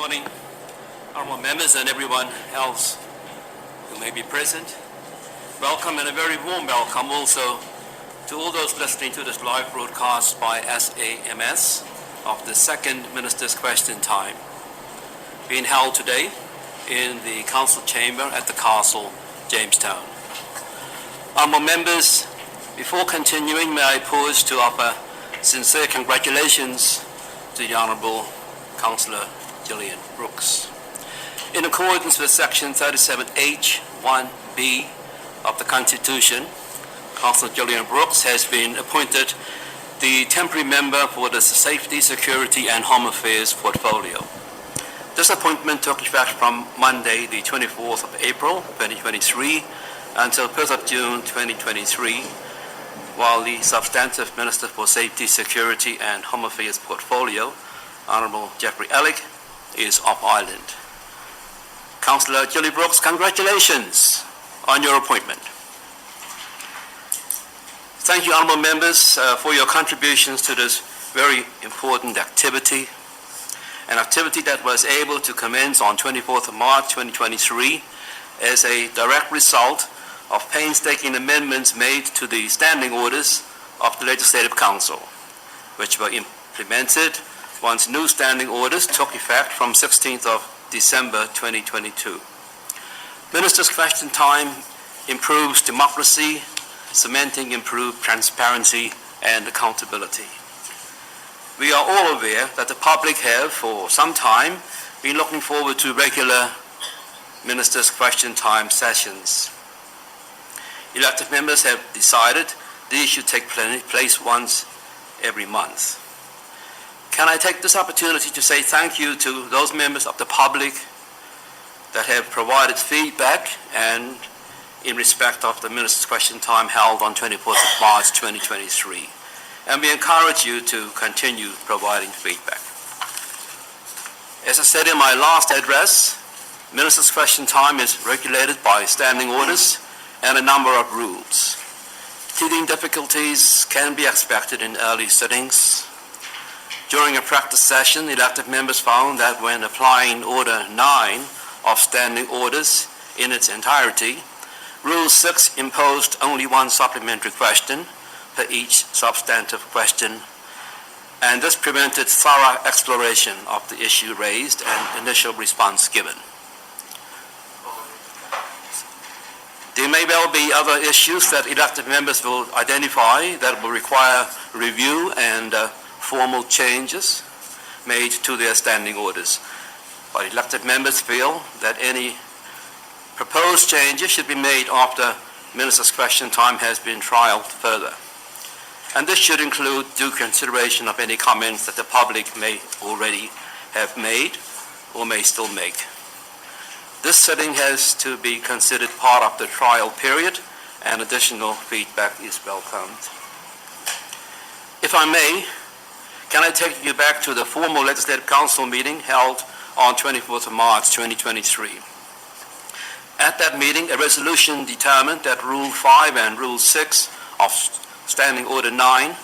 morning, honorable members and everyone else who may be present. Welcome, and a very warm welcome also to all those listening to this live broadcast by SAMS of the second Minister's Question Time, being held today in the Council Chamber at the Castle, Jamestown. Honorable members, before continuing, may I pause to offer sincere congratulations to the Honourable Councillor Gillian Brooks. In accordance with Section 37H(1)(b) of the Constitution, Councillor Gillian Brooks has been appointed the temporary member for the Safety, Security and Home Affairs portfolio. This appointment took effect from Monday, the 24th of April 2023 until 1st of June 2023, while the substantive Minister for Safety, Security and Home Affairs portfolio, Honourable Jeffrey Ellick, is off island. Councillor Gillian Brooks, congratulations on your appointment. Thank you, honourable members, for your contributions to this very important activity, an activity that was able to commence on 24th of March 2023 as a direct result of painstaking amendments made to the standing orders of the Legislative Council, which were implemented once new standing orders took effect from 16th of December 2022. Minister's Question Time improves democracy, cementing improved transparency and accountability. We are all aware that the public have, for some time, been looking forward to regular Minister's Question Time sessions. Elected members have decided these should take place once every month. Can I take this opportunity to say thank you to those members of the public that have provided feedback and in respect of the Minister's Question Time held on 24th of March 2023. And we encourage you to continue providing feedback. As I said in my last address, Minister's Question Time is regulated by standing orders and a number of rules. Teething difficulties can be expected in early sittings. During a practice session, elected members found that when applying Order 9 of standing orders in its entirety, Rule 6 imposed only one supplementary question for each substantive question, and this prevented thorough exploration of the issue raised and initial response given. There may well be other issues that elected members will identify that will require review and formal changes made to their standing orders. But elected members feel that any proposed changes should be made after Minister's Question Time has been trialed further. And this should include due consideration of any comments that the public may already have made or may still make. This sitting has to be considered part of the trial period, and additional feedback is welcomed. If I may, can I take you back to the formal Legislative Council meeting held on 24th of March 2023. At that meeting, a resolution determined that Rule 5 and Rule 6 of Standing Order 9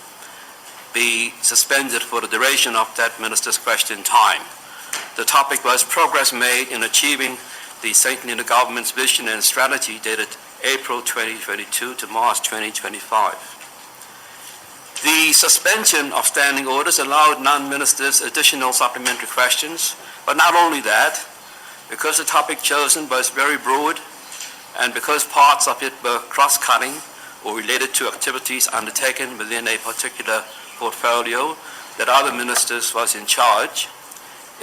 be suspended for the duration of that Minister's Question Time. The topic was progress made in achieving the St. Helena Government's vision and strategy dated April 2022 to March 2025. The suspension of standing orders allowed non-ministers additional supplementary questions, but not only that, because the topic chosen was very broad and because parts of it were cross-cutting or related to activities undertaken within a particular portfolio that other ministers was in charge,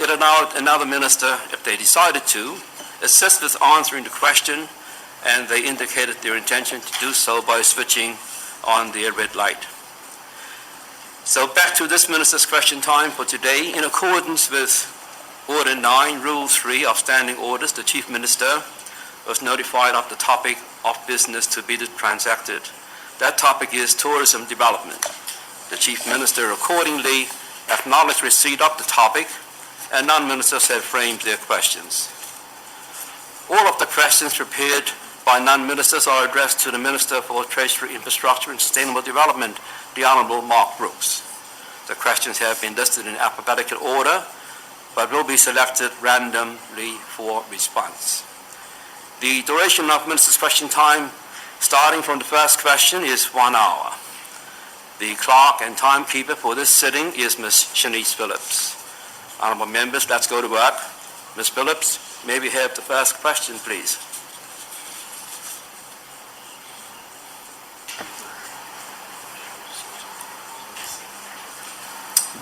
it allowed another minister, if they decided to, assist with answering the question, and they indicated their intention to do so by switching on their red light. So back to this Minister's Question Time for today. In accordance with Order 9, Rule 3 of Standing Orders, the Chief Minister was notified of the topic of business to be transacted. That topic is tourism development. The Chief Minister accordingly acknowledged receipt of the topic, and non-ministers have framed their questions. All of the questions prepared by non-ministers are addressed to the Minister for Treasury, Infrastructure and Sustainable Development, the Honourable Mark Brooks. The questions have been listed in alphabetical order but will be selected randomly for response. The duration of Minister's question time, starting from the first question, is 1 hour. The clerk and timekeeper for this sitting is Ms. Shanice Phillips. Honourable members, let's go to work. Ms. Phillips, may we have the first question, please?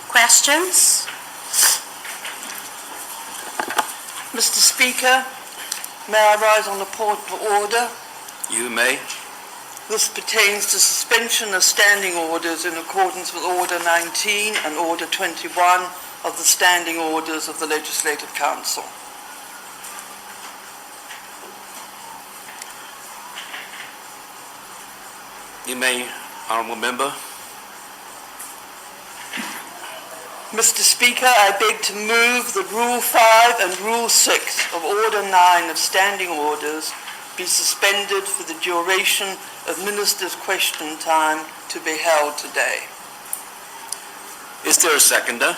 Questions? Mr. Speaker, may I rise on the point of order? You may. This pertains to suspension of standing orders in accordance with Order 19 and Order 21 of the Standing Orders of the Legislative Council. You may, Honourable Member. Mr. Speaker, I beg to move that Rule 5 and Rule 6 of Order 9 of Standing Orders be suspended for the duration of Minister's question time to be held today. Is there a seconder?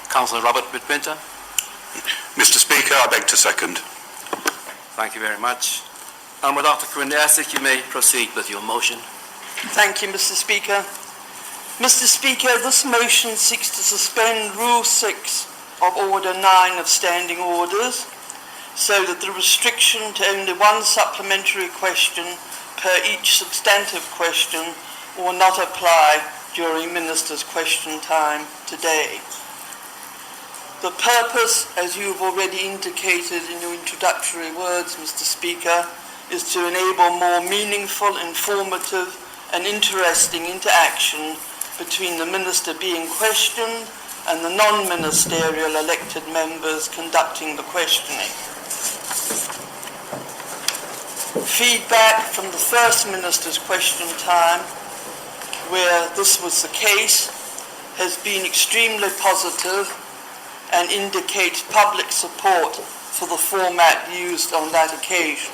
Councillor Robert Whitwinter. Mr. Speaker, I beg to second. Thank you very much. Honourable Dr. Krenasik, you may proceed with your motion. Thank you, Mr. Speaker. Mr. Speaker, this motion seeks to suspend Rule 6 of Order 9 of Standing Orders so that the restriction to only one supplementary question per each substantive question will not apply during Minister's question time today. The purpose, as you have already indicated in your introductory words, Mr. Speaker, is to enable more meaningful, informative and interesting interaction between the Minister being questioned and the non-ministerial elected members conducting the questioning. Feedback from the first Minister's question time, where this was the case, has been extremely positive and indicates public support for the format used on that occasion.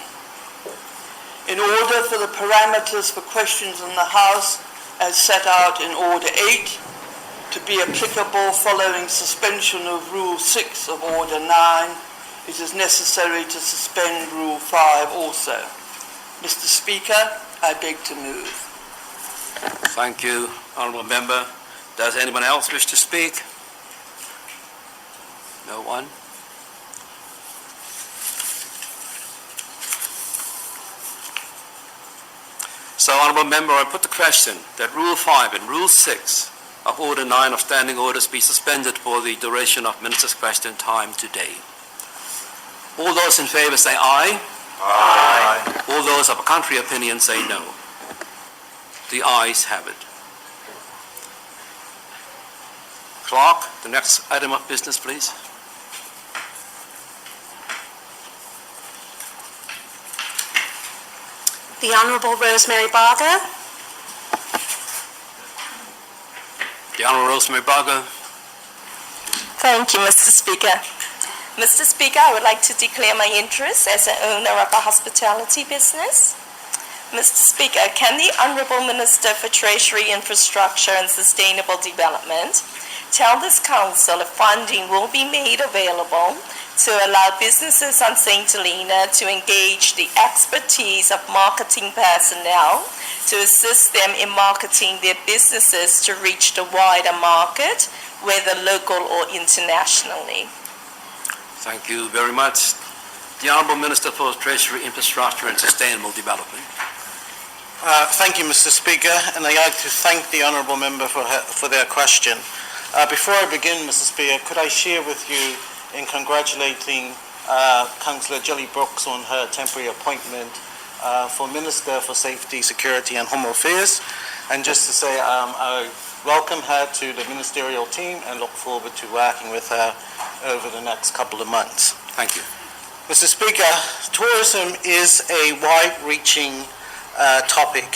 In order for the parameters for questions in the House as set out in Order 8 to be applicable following suspension of Rule 6 of Order 9, it is necessary to suspend Rule 5 also. Mr. Speaker, I beg to move. Thank you, Honourable Member. Does anyone else wish to speak? No one? So, Honourable Member, I put the question that Rule 5 and Rule 6 of Order 9 of Standing Orders be suspended for the duration of Minister's question time today. All those in favour say aye. Aye. All those of a contrary opinion say no. The ayes have it. Clerk, the next item of business, please. The Honourable Rosemary Barger. The Honourable Rosemary Barger. Thank you, Mr. Speaker. Mr. Speaker, I would like to declare my interest as an owner of a hospitality business. Mr. Speaker, can the Honourable Minister for Treasury, Infrastructure and Sustainable Development tell this Council if funding will be made available to allow businesses on St. Helena to engage the expertise of marketing personnel to assist them in marketing their businesses to reach the wider market, whether local or internationally? Thank you very much. The Honourable Minister for Treasury, Infrastructure and Sustainable Development. Thank you, Mr. Speaker, and I'd like to thank the Honourable Member for their question. Before I begin, Mr. Speaker, could I share with you in congratulating Councillor Jelly Brooks on her temporary appointment for Minister for Safety, Security and Home Affairs, and just to say I welcome her to the ministerial team and look forward to working with her over the next couple of months. Thank you. Mr. Speaker, tourism is a wide-reaching topic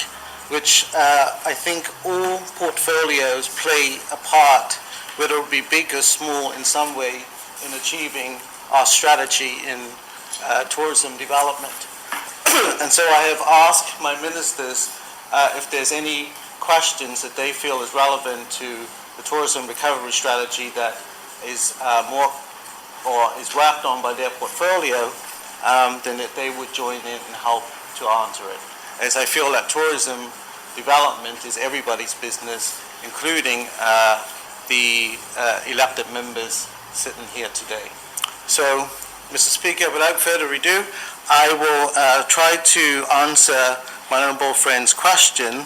which I think all portfolios play a part, whether it be big or small in some way, in achieving our strategy in tourism development. And so I have asked my ministers if there's any questions that they feel is relevant to the tourism recovery strategy that is more or is worked on by their portfolio, then that they would join in and help to answer it. As I feel that tourism development is everybody's business, including the elected members sitting here today. So, Mr. Speaker, without further ado, I will try to answer my honourable friend's question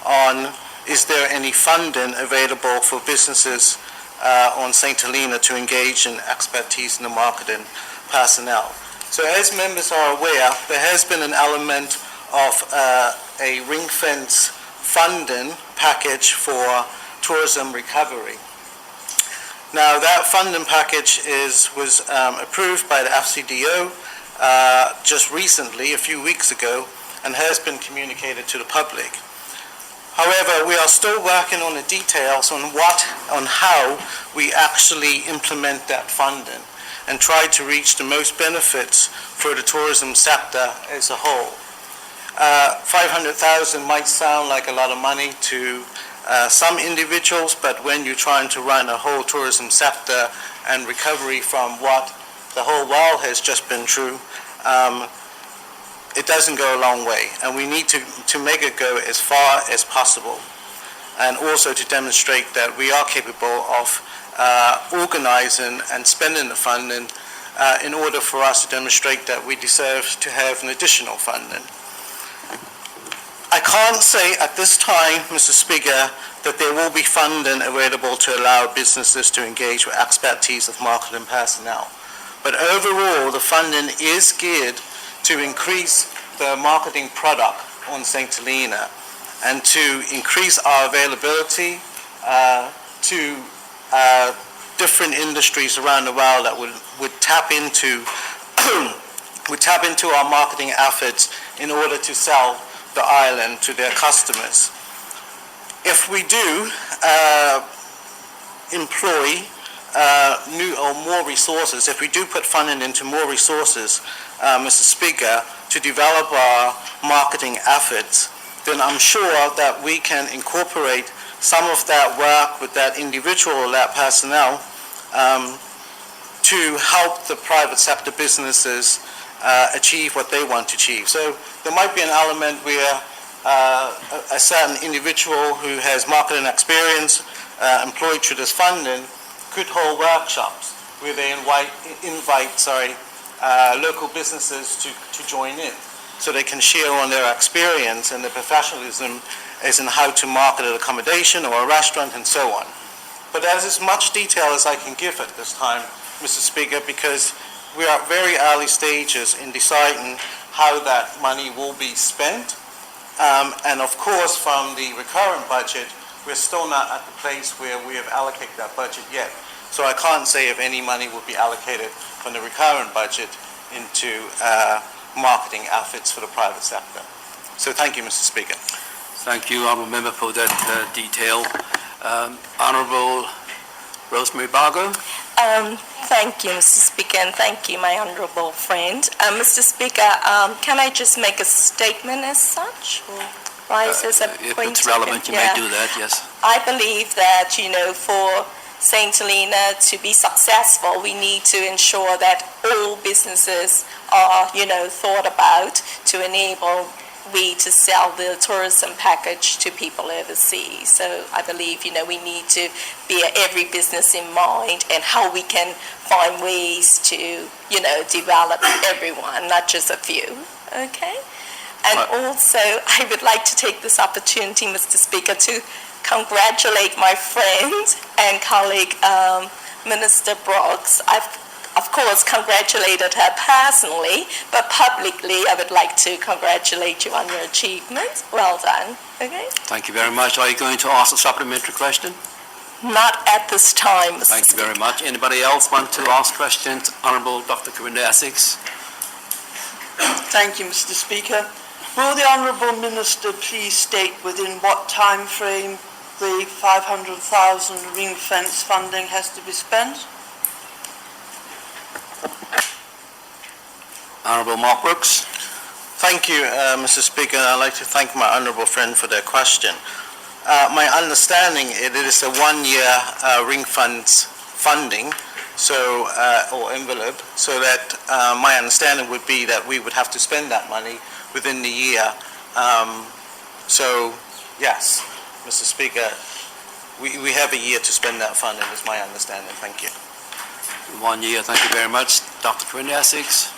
on is there any funding available for businesses on St. Helena to engage in expertise in the marketing personnel. So as members are aware, there has been an element of a ring-fence funding package for tourism recovery. Now that funding package was approved by the FCDO just recently, a few weeks ago, and has been communicated to the public. However, we are still working on the details on how we actually implement that funding and try to reach the most benefits for the tourism sector as a whole. 500,000 might sound like a lot of money to some individuals, but when you're trying to run a whole tourism sector and recovery from what the whole world has just been through, it doesn't go a long way, and we need to make it go as far as possible, and also to demonstrate that we are capable of organizing and spending the funding in order for us to demonstrate that we deserve to have an additional funding. I can't say at this time, Mr. Speaker, that there will be funding available to allow businesses to engage with expertise of marketing personnel. But overall, the funding is geared to increase the marketing product on St. Helena and to increase our availability to different industries around the world that would tap into our marketing efforts in order to sell the island to their customers. If we do employ new or more resources, if we do put funding into more resources, Mr. Speaker, to develop our marketing efforts, then I'm sure that we can incorporate some of that work with that individual or that personnel to help the private sector businesses achieve what they want to achieve. So there might be an element where a certain individual who has marketing experience employed through this funding could hold workshops where they invite local businesses to join in, so they can share on their experience and their professionalism as in how to market an accommodation or a restaurant and so on. But that is as much detail as I can give at this time, Mr. Speaker, because we are at very early stages in deciding how that money will be spent. And of course, from the recurrent budget, we're still not at the place where we have allocated that budget yet. So I can't say if any money will be allocated from the recurrent budget into marketing efforts for the private sector. So thank you, Mr. Speaker. Thank you, Honourable Member, for that detail. Honourable Rosemary Bargo. Thank you, Mr. Speaker, and thank you, my honourable friend. Mr. Speaker, can I just make a statement as such? Or rise as a If point it's of relevant, you may do that, yes. I believe that, for St. Helena to be successful, we need to ensure that all businesses are, thought about to enable we to sell the tourism package to people overseas. So I believe, we need to bear every business in mind and how we can find ways to, develop everyone, not just a few, okay? And also, I would like to take this opportunity, Mr. Speaker, to congratulate my friend and colleague, Minister Brooks. I've, of course, congratulated her personally, but publicly, I would like to congratulate you on your achievement. Well done. Okay? Thank you very much. Are you going to ask a supplementary question? Not at this time, Mr. Thank you very much. Anybody else want to ask questions? Honourable Dr. Karinda Essex. Thank you, Mr. Speaker. Will the Honourable Minister please state within what time frame the 500,000 ring fence funding has to be spent? Honourable Mark Brooks. Thank you, Mr. Speaker. I'd like to thank my honourable friend for their question. My understanding, it is a one-year ring funds funding, so or envelope, so that my understanding would be that we would have to spend that money within the year. So, yes, Mr. Speaker, we have a year to spend that funding, is my understanding. Thank you. 1 year, thank you very much. Dr. Prendergast.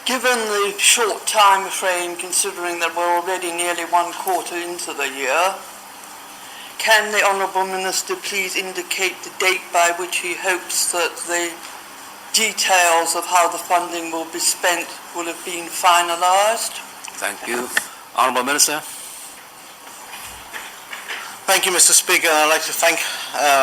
Given the short time frame, considering that we're already nearly 1/4 into the year, can the Honourable Minister please indicate the date by which he hopes that the details of how the funding will be spent will have been finalised? Thank you. Honourable Minister. Thank you, Mr. Speaker. I'd like to thank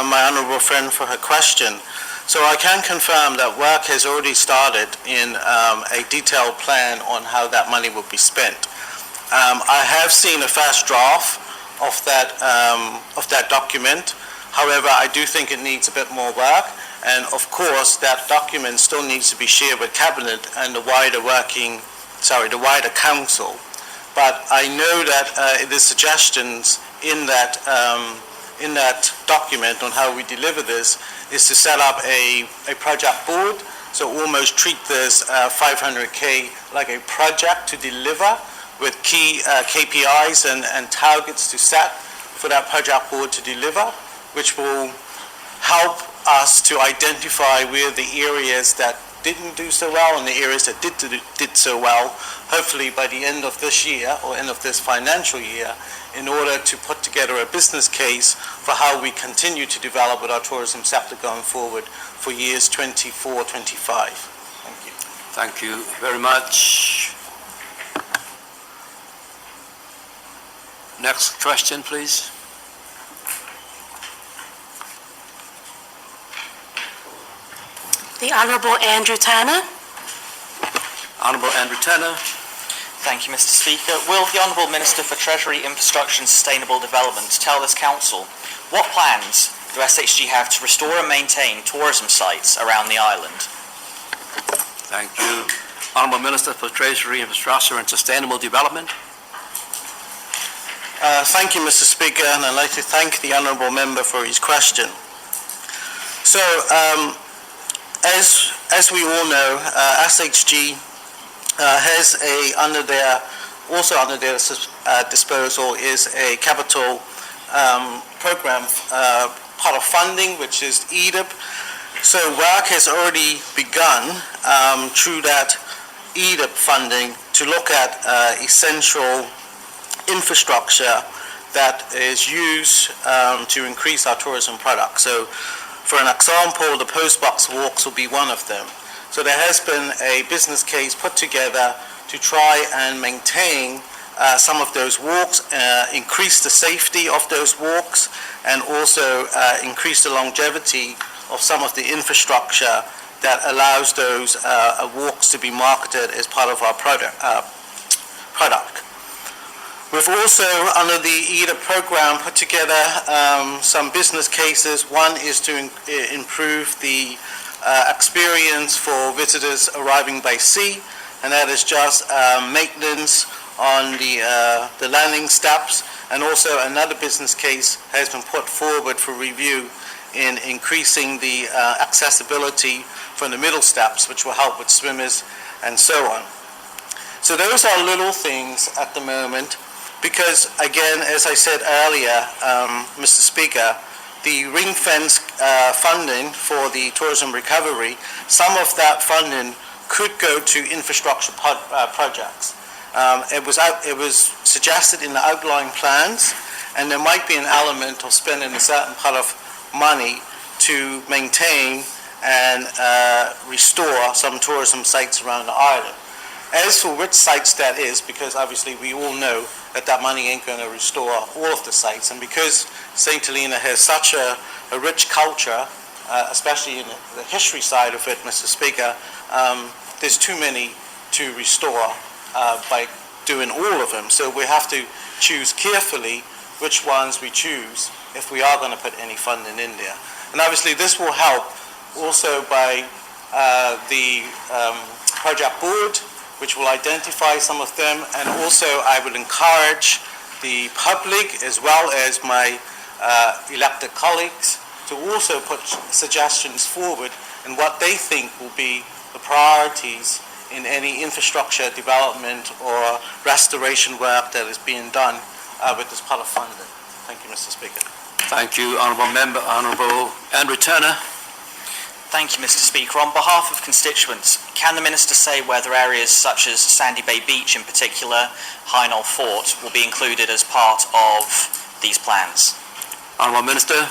my honourable friend for her question. So I can confirm that work has already started in a detailed plan on how that money will be spent. I have seen a first draft of that document. However, I do think it needs a bit more work, and of course, that document still needs to be shared with Cabinet and the wider council. But I know that the suggestions in that document on how we deliver this is to set up a project board, so almost treat this 500K like a project to deliver with key KPIs and targets to set for that project board to deliver, which will help us to identify where the areas that didn't do so well and the areas that did so well, hopefully by the end of this year or end of this financial year, in order to put together a business case for how we continue to develop with our tourism sector going forward for years 24, 25. Thank you. Thank you very much. Next question, please. The Honourable Andrew Tanner. Honourable Andrew Tanner. Thank you, Mr. Speaker. Will the Honourable Minister for Treasury, Infrastructure and Sustainable Development tell this Council what plans do SHG have to restore and maintain tourism sites around the island? Thank you. Honourable Minister for Treasury, Infrastructure and Sustainable Development. Thank you, Mr. Speaker, and I'd like to thank the honourable member for his question. So, as we all know, SHG has under their disposal is a capital program part of funding, which is EDIP. So work has already begun through that EDIP funding to look at essential infrastructure that is used to increase our tourism products. So, for an example, the postbox walks will be one of them. So there has been a business case put together to try and maintain some of those walks, increase the safety of those walks, and also increase the longevity of some of the infrastructure that allows those walks to be marketed as part of our product. We've also, under the EDIP program, put together some business cases. One is to improve the experience for visitors arriving by sea, and that is just maintenance on the landing steps. And also another business case has been put forward for review in increasing the accessibility from the middle steps, which will help with swimmers and so on. So those are little things at the moment. Because, again, as I said earlier, Mr. Speaker, the ring-fence funding for the tourism recovery, some of that funding could go to infrastructure projects. It was suggested in the outline plans, and there might be an element of spending a certain part of money to maintain and restore some tourism sites around the island. As for which sites that is, because obviously we all know that money ain't going to restore all of the sites, and because St. Helena has such a rich culture, especially in the history side of it, Mr. Speaker, there's too many to restore by doing all of them. So we have to choose carefully which ones we choose if we are going to put any funding in there. And obviously this will help also by the project board, which will identify some of them, and also I would encourage the public as well as my elected colleagues to also put suggestions forward in what they think will be the priorities in any infrastructure development or restoration work that is being done with this pot of funding. Thank you, Mr. Speaker. Thank you, Honourable Member. Honourable Andrew Turner. Thank you, Mr. Speaker. On behalf of constituents, can the Minister say whether areas such as Sandy Bay Beach in particular, High Knoll Fort, will be included as part of these plans? Honourable Minister.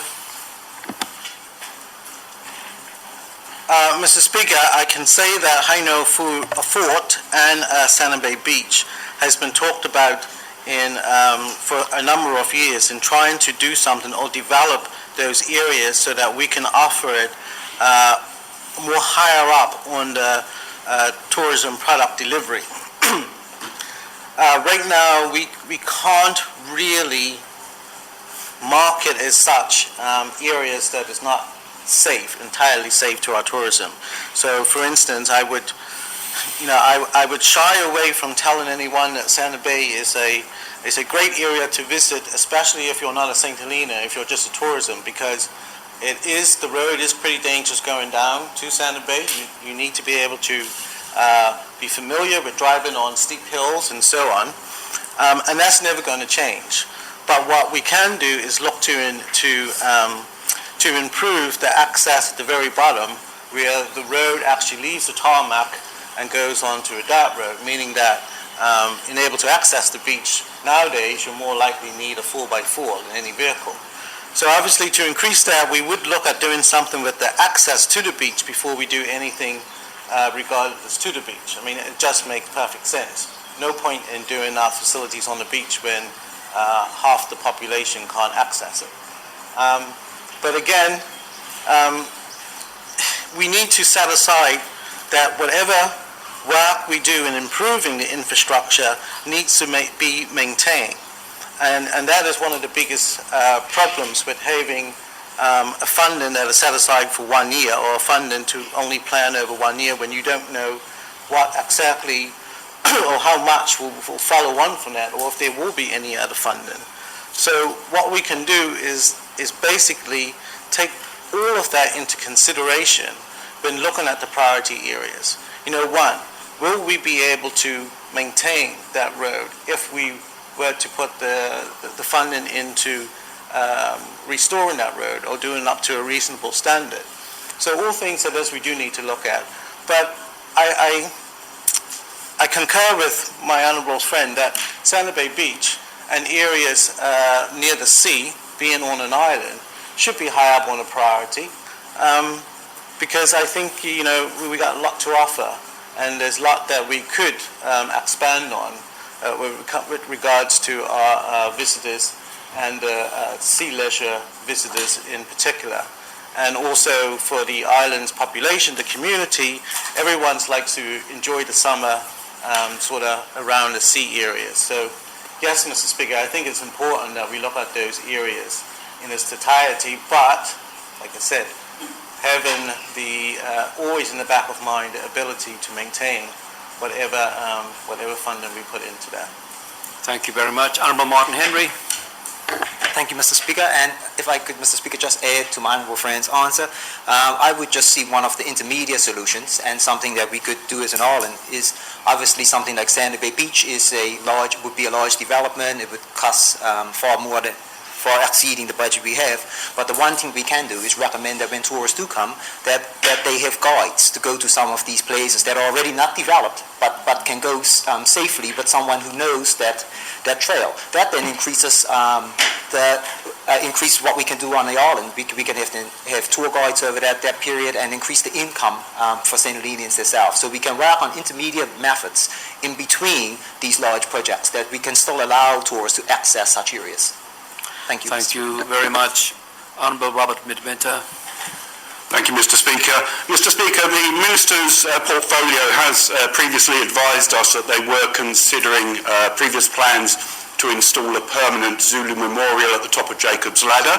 Mr. Speaker, I can say that High Knoll Fort and Sandy Bay Beach has been talked about for a number of years in trying to do something or develop those areas so that we can offer it more higher up on the tourism product delivery. Right now, we can't really market as such areas that is not entirely safe to our tourism. So, for instance, I would shy away from telling anyone that Sandy Bay is a great area to visit, especially if you're not a St. Helena, if you're just a tourism, because the road is pretty dangerous going down to Sandy Bay. You need to be able to be familiar with driving on steep hills and so on, and that's never going to change. But what we can do is look to improve the access at the very bottom, where the road actually leaves the tarmac and goes onto a dirt road, meaning that in able to access the beach nowadays, you more likely need a 4x4 than any vehicle. So obviously, to increase that, we would look at doing something with the access to the beach before we do anything regardless to the beach. I mean, it just makes perfect sense. No point in doing our facilities on the beach when half the population can't access it. But again, we need to set aside that whatever work we do in improving the infrastructure needs to be maintained. And that is one of the biggest problems with having a funding that is set aside for 1 year, or a funding to only plan over 1 year when you don't know what exactly or how much will follow on from that, or if there will be any other funding. So what we can do is basically take all of that into consideration when looking at the priority areas. One, will we be able to maintain that road if we were to put the funding into restoring that road or doing it up to a reasonable standard? So all things that we do need to look at. But I concur with my honourable friend that Sandy Bay Beach and areas near the sea, being on an island, should be high up on a priority, because I think we got a lot to offer, and there's a lot that we could expand on with regards to our visitors and sea leisure visitors in particular, and also for the island's population, the community. Everyone's likes to enjoy the summer sort of around the sea areas. So yes, Mr. Speaker, I think it's important that we look at those areas in its entirety, but, like I said, having always in the back of mind the ability to maintain whatever funding we put into that. Thank you very much. Honourable Martin Henry. Thank you, Mr. Speaker. And if I could, Mr. Speaker, just add to my honourable friend's answer, I would just see one of the intermediate solutions, and something that we could do as an island is obviously something like Sandy Bay Beach would be a large development. It would cost far exceeding the budget we have. But the one thing we can do is recommend that when tourists do come, that they have guides to go to some of these places that are already not developed, but can go safely, but someone who knows that trail. That then increases increase what we can do on the island. We can have tour guides over that period and increase the income for St. Helenians themselves. So we can work on intermediate methods in between these large projects that we can still allow tourists to access such areas. Thank you. Thank you very much. Honourable Robert Midwinter. Thank you, Mr. Speaker. Mr. Speaker, the Minister's portfolio has previously advised us that they were considering previous plans to install a permanent Zulu memorial at the top of Jacob's Ladder.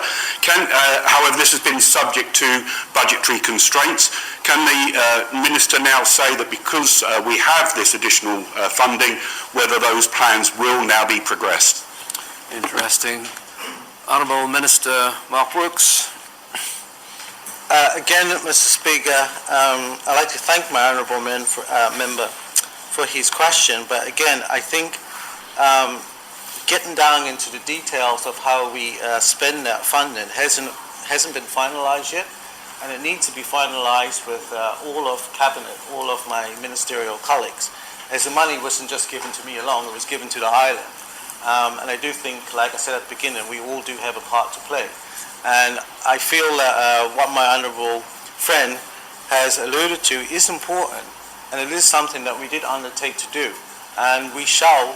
However, this has been subject to budgetary constraints. Can the Minister now say that because we have this additional funding, whether those plans will now be progressed? Interesting. Honourable Minister Mark Brooks. Again, Mr. Speaker, I'd like to thank my honourable member for his question, but again, I think getting down into the details of how we spend that funding hasn't been finalised yet, and it needs to be finalised with all of Cabinet, all of my ministerial colleagues, as the money wasn't just given to me alone, it was given to the island. And I do think, like I said at the beginning, we all do have a part to play. And I feel that what my honourable friend has alluded to is important, and it is something that we did undertake to do. And we shall,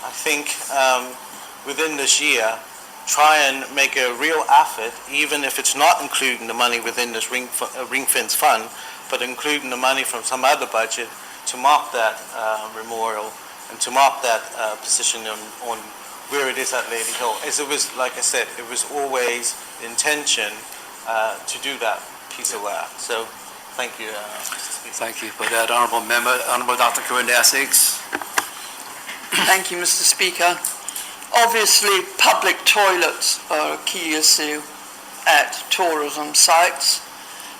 I think, within this year, try and make a real effort, even if it's not including the money within this ring-fence fund, but including the money from some other budget to mark that memorial and to mark that position on where it is at Lady Hill. As it was, like I said, it was always the intention to do that piece of work. So, thank you, Mr. Speaker. Thank you for that, Honourable Member. Honourable Dr. Corinne Essex. Thank you, Mr. Speaker. Obviously, public toilets are a key issue at tourism sites,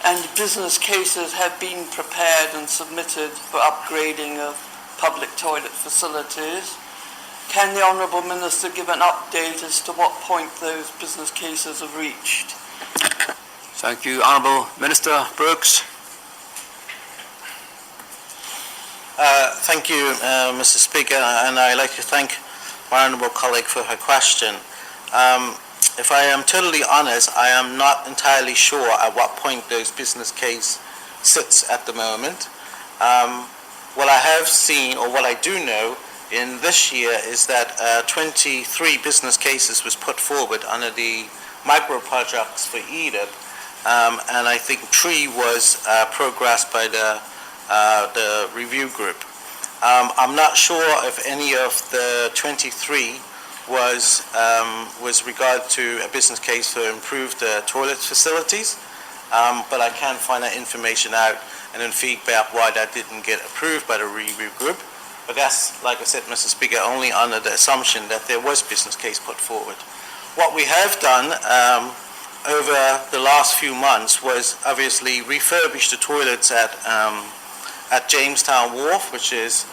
and business cases have been prepared and submitted for upgrading of public toilet facilities. Can the Honourable Minister give an update as to what point those business cases have reached? Thank you. Honourable Minister Brooks. Thank you, Mr. Speaker, and I'd like to thank my honourable colleague for her question. If I am totally honest, I am not entirely sure at what point those business case sits at the moment. What I have seen, or what I do know, in this year is that 23 business cases was put forward under the micro projects for EDIP, and I think 3 was progressed by the review group. I'm not sure if any of the 23 was regard to a business case for improved toilet facilities, but I can find that information out and then feedback why that didn't get approved by the review group. But that's, like I said, Mr. Speaker, only under the assumption that there was business case put forward. What we have done over the last few months was obviously refurbish the toilets at Jamestown Wharf, which is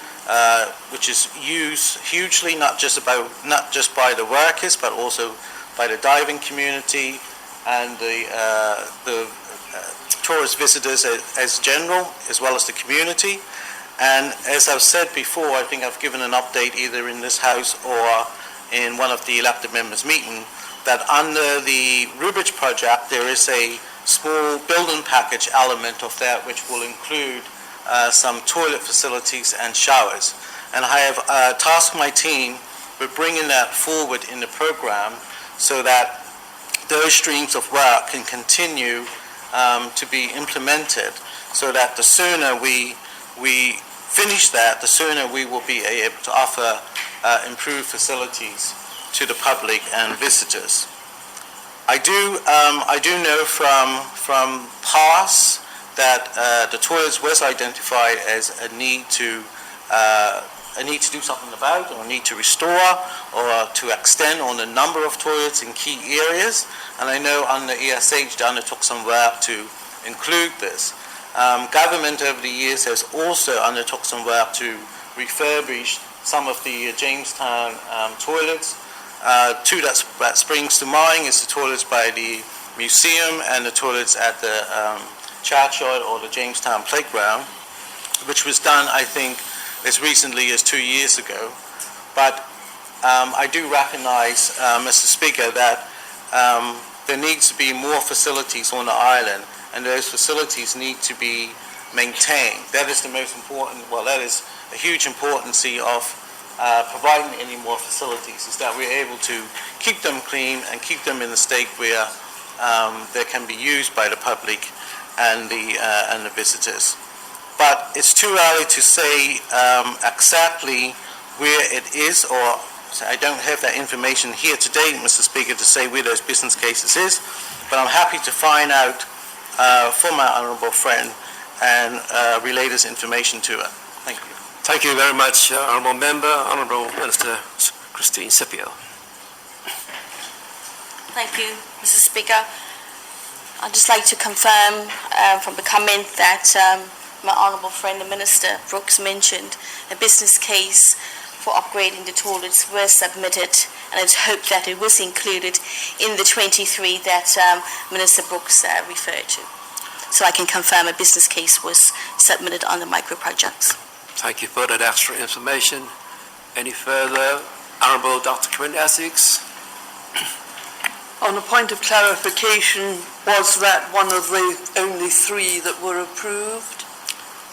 used hugely, not just by the workers, but also by the diving community and the tourist visitors as general, as well as the community. And as I've said before, I think I've given an update either in this House or in one of the elected members' meeting, that under the Rubridge project there is a small building package element of that which will include some toilet facilities and showers. And I have tasked my team with bringing that forward in the program so that those streams of work can continue to be implemented, so that the sooner we finish that, the sooner we will be able to offer improved facilities to the public and visitors. I do know from past that the toilets was identified as a need to do something about, or a need to restore, or to extend on the number of toilets in key areas. And I know under ESH they undertook some work to include this. Government over the years has also undertook some work to refurbish some of the Jamestown toilets. Two that springs to mind is the toilets by the museum and the toilets at the churchyard or the Jamestown playground, which was done, I think, as recently as 2 years ago. But I do recognize, Mr. Speaker, that there needs to be more facilities on the island, and those facilities need to be maintained. That is the most important, well, that is a huge importance of providing any more facilities, is that we're able to keep them clean and keep them in a state where they can be used by the public and the visitors. But it's too early to say exactly where it is, or I don't have that information here today, Mr. Speaker, to say where those business cases is, but I'm happy to find out from my honourable friend and relay this information to her. Thank you. Thank you very much, Honourable Member. Honourable Minister Christine Scipio. Thank you, Mr. Speaker. I'd just like to confirm from the comment that my honourable friend, the Minister Brooks, mentioned a business case for upgrading the toilets was submitted, and it's hoped that it was included in the 23 that Minister Brooks referred to. So I can confirm a business case was submitted on the micro projects. Thank you for that extra information. Any further? Honourable Dr. Quinn Essex. On a point of clarification, was that one of the only 3 that were approved?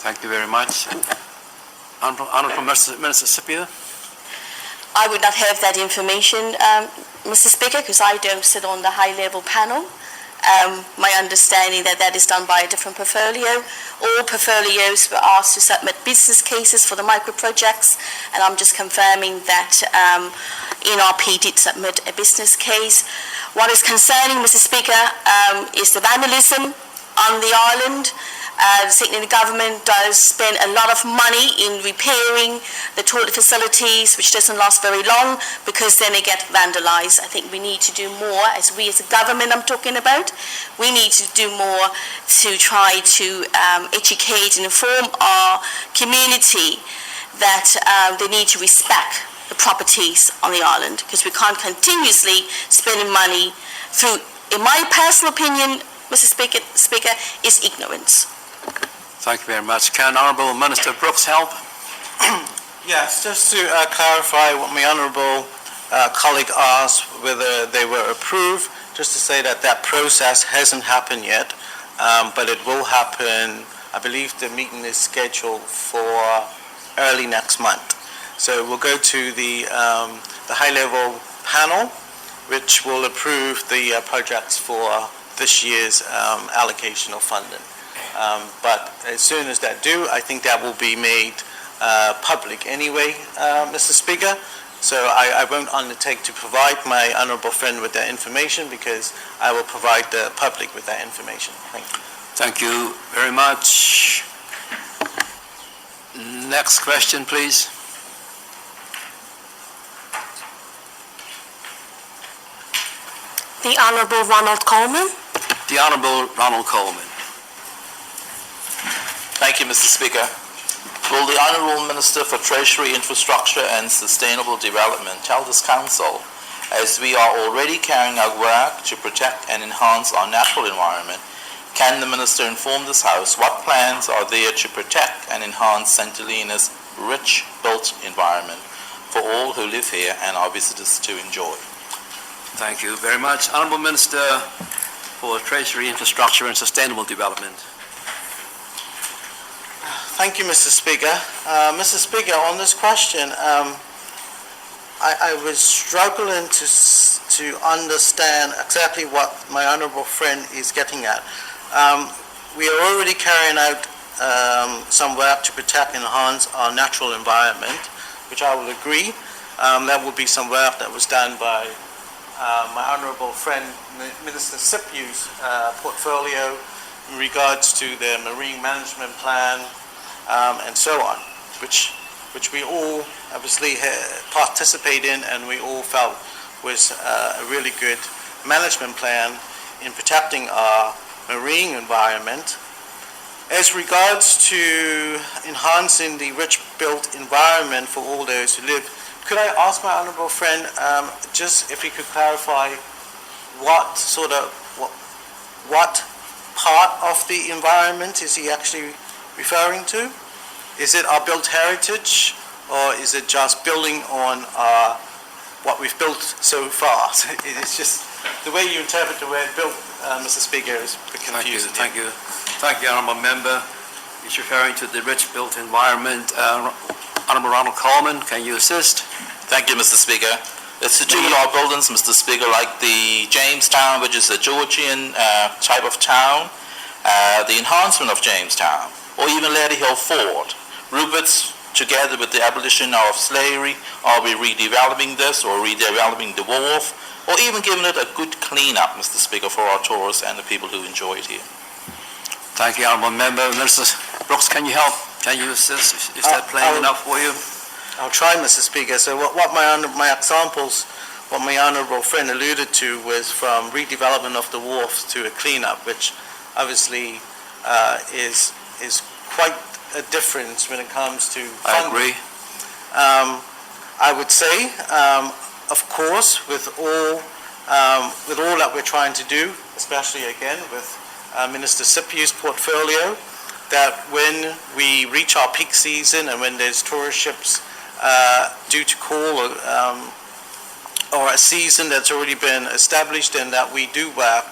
Thank you very much. Honourable Minister Scipio. I would not have that information, Mr. Speaker, because I don't sit on the high-level panel. My understanding that is done by a different portfolio. All portfolios were asked to submit business cases for the micro projects, and I'm just confirming that NRP did submit a business case. What is concerning, Mr. Speaker, is the vandalism on the island. The government does spend a lot of money in repairing the toilet facilities, which doesn't last very long because then they get vandalized. I think we need to do more, as a government I'm talking about. We need to do more to try to educate and inform our community that they need to respect the properties on the island, because we can't continuously spending money through, in my personal opinion, Mr. Speaker, is ignorance. Thank you very much. Can Honourable Minister Brooks help? Yes, just to clarify what my honourable colleague asked, whether they were approved, just to say that that process hasn't happened yet, but it will happen. I believe the meeting is scheduled for early next month. So we'll go to the high-level panel, which will approve the projects for this year's allocation of funding. But as soon as that do, I think that will be made public anyway, Mr. Speaker. So I won't undertake to provide my honourable friend with that information, because I will provide the public with that information. Thank you. Thank you very much. Next question, please. The Honourable Ronald Coleman. The Honourable Ronald Coleman. Thank you, Mr. Speaker. Will the Honourable Minister for Treasury, Infrastructure and Sustainable Development tell this Council, as we are already carrying out work to protect and enhance our natural environment, can the Minister inform this House what plans are there to protect and enhance St. Helena's rich built environment for all who live here and our visitors to enjoy? Thank you very much. Honourable Minister for Treasury, Infrastructure and Sustainable Development. Thank you, Mr. Speaker. Mr. Speaker, on this question, I was struggling to understand exactly what my honourable friend is getting at. We are already carrying out some work to protect and enhance our natural environment, which I will agree. That will be some work that was done by my honourable friend, Minister Scipio's portfolio in regards to the marine management plan and so on, which we all obviously participate in, and we all felt was a really good management plan in protecting our marine environment. As regards to enhancing the rich built environment for all those who live, could I ask my honourable friend just if he could clarify what part of the environment is he actually referring to? Is it our built heritage, or is it just building on what we've built so far? So it's just the way you interpret the word built, Mr. Speaker, is a bit confusing. Thank you. Thank you, Honourable Member. He's referring to the rich built environment. Honourable Ronald Coleman, can you assist? Thank you, Mr. Speaker. It's to do with our buildings, Mr. Speaker, like the Jamestown, which is a Georgian type of town, the enhancement of Jamestown, or even Lady Hill Fort. Rupert's, together with the abolition of slavery, are we redeveloping this or redeveloping the wharf, or even giving it a good clean-up, Mr. Speaker, for our tourists and the people who enjoy it here? Thank you, Honourable Member. Minister Brooks, can you help? Can you assist? Is that plain enough for you? I'll try, Mr. Speaker. So what my examples what my honourable friend alluded to was from redevelopment of the wharf to a clean-up, which obviously is quite a difference when it comes to I funding. agree. I would say, of course, with all that we're trying to do, especially again with Minister Sipiu's portfolio, that when we reach our peak season and when there's tourist ships due to call or a season that's already been established, and that we do work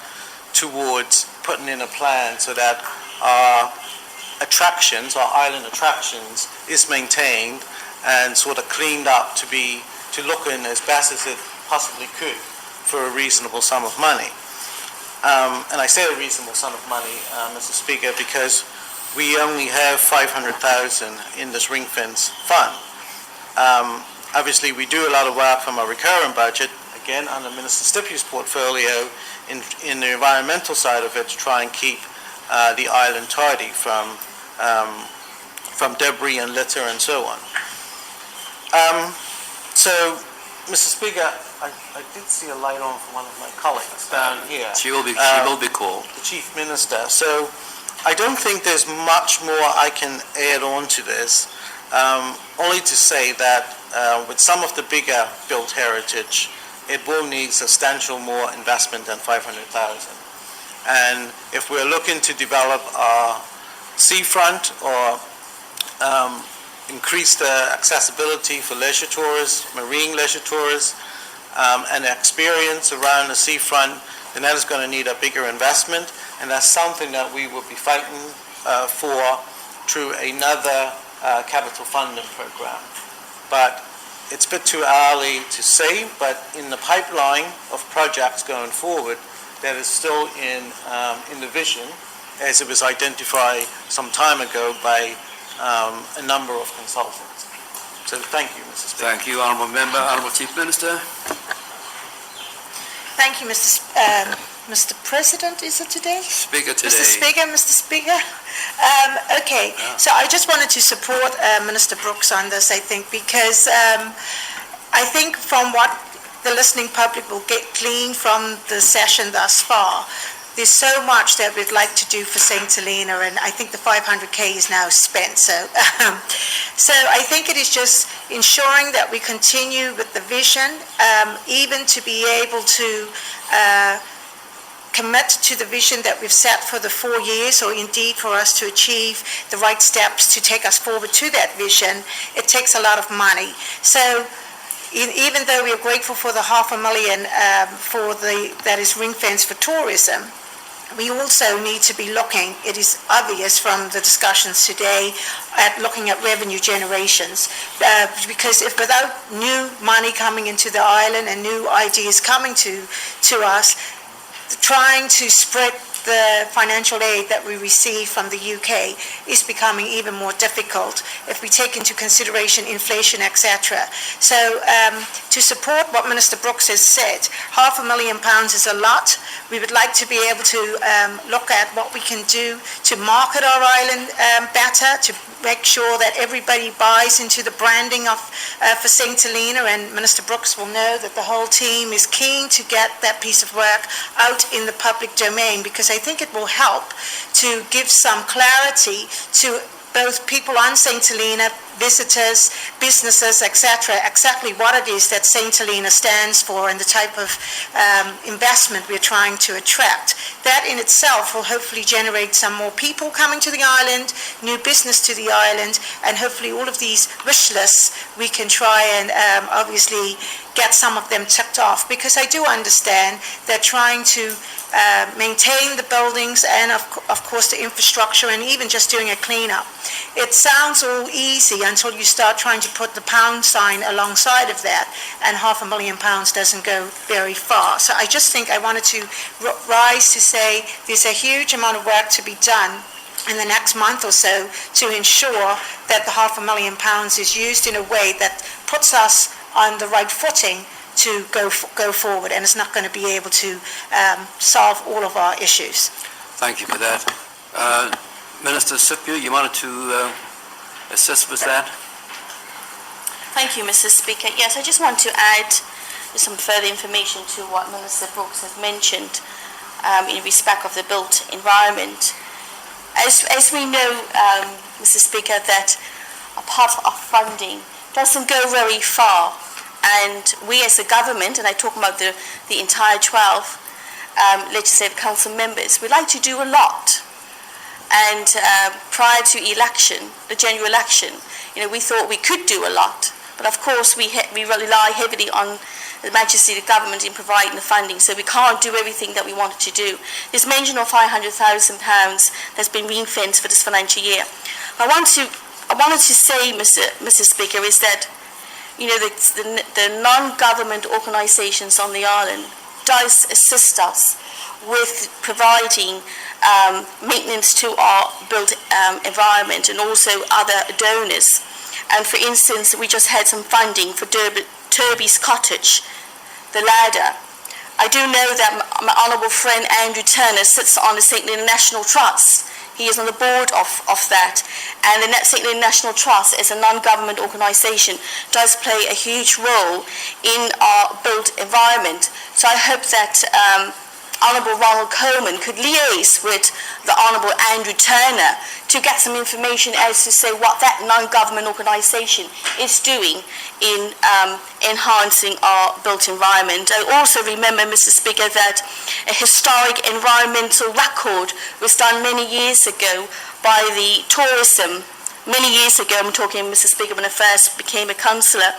towards putting in a plan so that our attractions, our island attractions, is maintained and sort of cleaned up to look in as best as it possibly could for a reasonable sum of money. And I say a reasonable sum of money, Mr. Speaker, because we only have 500,000 in this ring fence fund. Obviously, we do a lot of work from our recurring budget, again, under Minister Stipiu's portfolio, in the environmental side of it, to try and keep the island tidy from debris and litter and so on. So, Mr. Speaker, I did see a light on from one of my colleagues down here. She will be called. The Chief Minister. So I don't think there's much more I can add on to this, only to say that with some of the bigger built heritage, it will need substantial more investment than 500,000. And if we're looking to develop our seafront or increase the accessibility for leisure tourists, marine leisure tourists, and experience around the seafront, then that is going to need a bigger investment, and that's something that we will be fighting for through another capital funding program. But it's a bit too early to say, but in the pipeline of projects going forward, that is still in the vision, as it was identified some time ago by a number of consultants. So thank you, Mr. Speaker. Thank you, Honourable Member. Honourable Chief Minister. Thank you, Mr. President, is it today? Speaker today. Mr. Speaker. Okay, so I just wanted to support Minister Brooks on this, I think, because I think from what the listening public will get gleaned from the session thus far, there's so much that we'd like to do for St. Helena, and I think the 500K is now spent. So I think it is just ensuring that we continue with the vision, even to be able to commit to the vision that we've set for the 4 years, or indeed for us to achieve the right steps to take us forward to that vision. It takes a lot of money. So even though we are grateful for the $500,000 that is ring fence for tourism, we also need to be looking, it is obvious from the discussions today, at looking at revenue generations. Because if without new money coming into the island and new ideas coming to us, trying to spread the financial aid that we receive from the UK is becoming even more difficult if we take into consideration inflation, etc. So to support what Minister Brooks has said, £500,000 is a lot. We would like to be able to look at what we can do to market our island better, to make sure that everybody buys into the branding of for St. Helena, and Minister Brooks will know that the whole team is keen to get that piece of work out in the public domain, because I think it will help to give some clarity to both people on St. Helena, visitors, businesses, etc., exactly what it is that St. Helena stands for and the type of investment we're trying to attract. That in itself will hopefully generate some more people coming to the island, new business to the island, and hopefully all of these wish lists we can try and obviously get some of them ticked off, because I do understand that trying to maintain the buildings and of course the infrastructure, and even just doing a cleanup, it sounds all easy until you start trying to put the pound sign alongside of that, and £500,000 doesn't go very far. So I just think I wanted to rise to say there's a huge amount of work to be done in the next month or so to ensure that the £500,000 is used in a way that puts us on the right footing to go forward, and it's not going to be able to solve all of our issues. Thank you for that. Minister Sipiu, you wanted to assist with that? Thank you, Mr. Speaker. Yes, I just want to add some further information to what Minister Brooks has mentioned in respect of the built environment. As we know, Mr. Speaker, that a part of funding doesn't go very far, and we as a government, and I talk about the entire 12 legislative council members, we like to do a lot. And prior to election, the general election, we thought we could do a lot. But of course, we rely heavily on the Majesty of the government in providing the funding, so we can't do everything that we wanted to do. This mention of £500,000 that's been ring-fenced for this financial year. I wanted to say, Mr. Speaker, is that the non-government organisations on the island does assist us with providing maintenance to our built environment, and also other donors. And for instance, we just had some funding for Turby's Cottage, the ladder. I do know that my honourable friend Andrew Turner sits on the St. Leonard National Trust. He is on the board of that. And the St. Leonard National Trust, as a non-government organisation, does play a huge role in our built environment. So I hope that Honourable Ronald Coleman could liaise with the Honourable Andrew Turner to get some information as to say what that non-government organisation is doing in enhancing our built environment. I also remember, Mr. Speaker, that a historic environmental record was done many years ago by the tourism. Many years ago, I'm talking, Mr. Speaker, when I first became a councillor,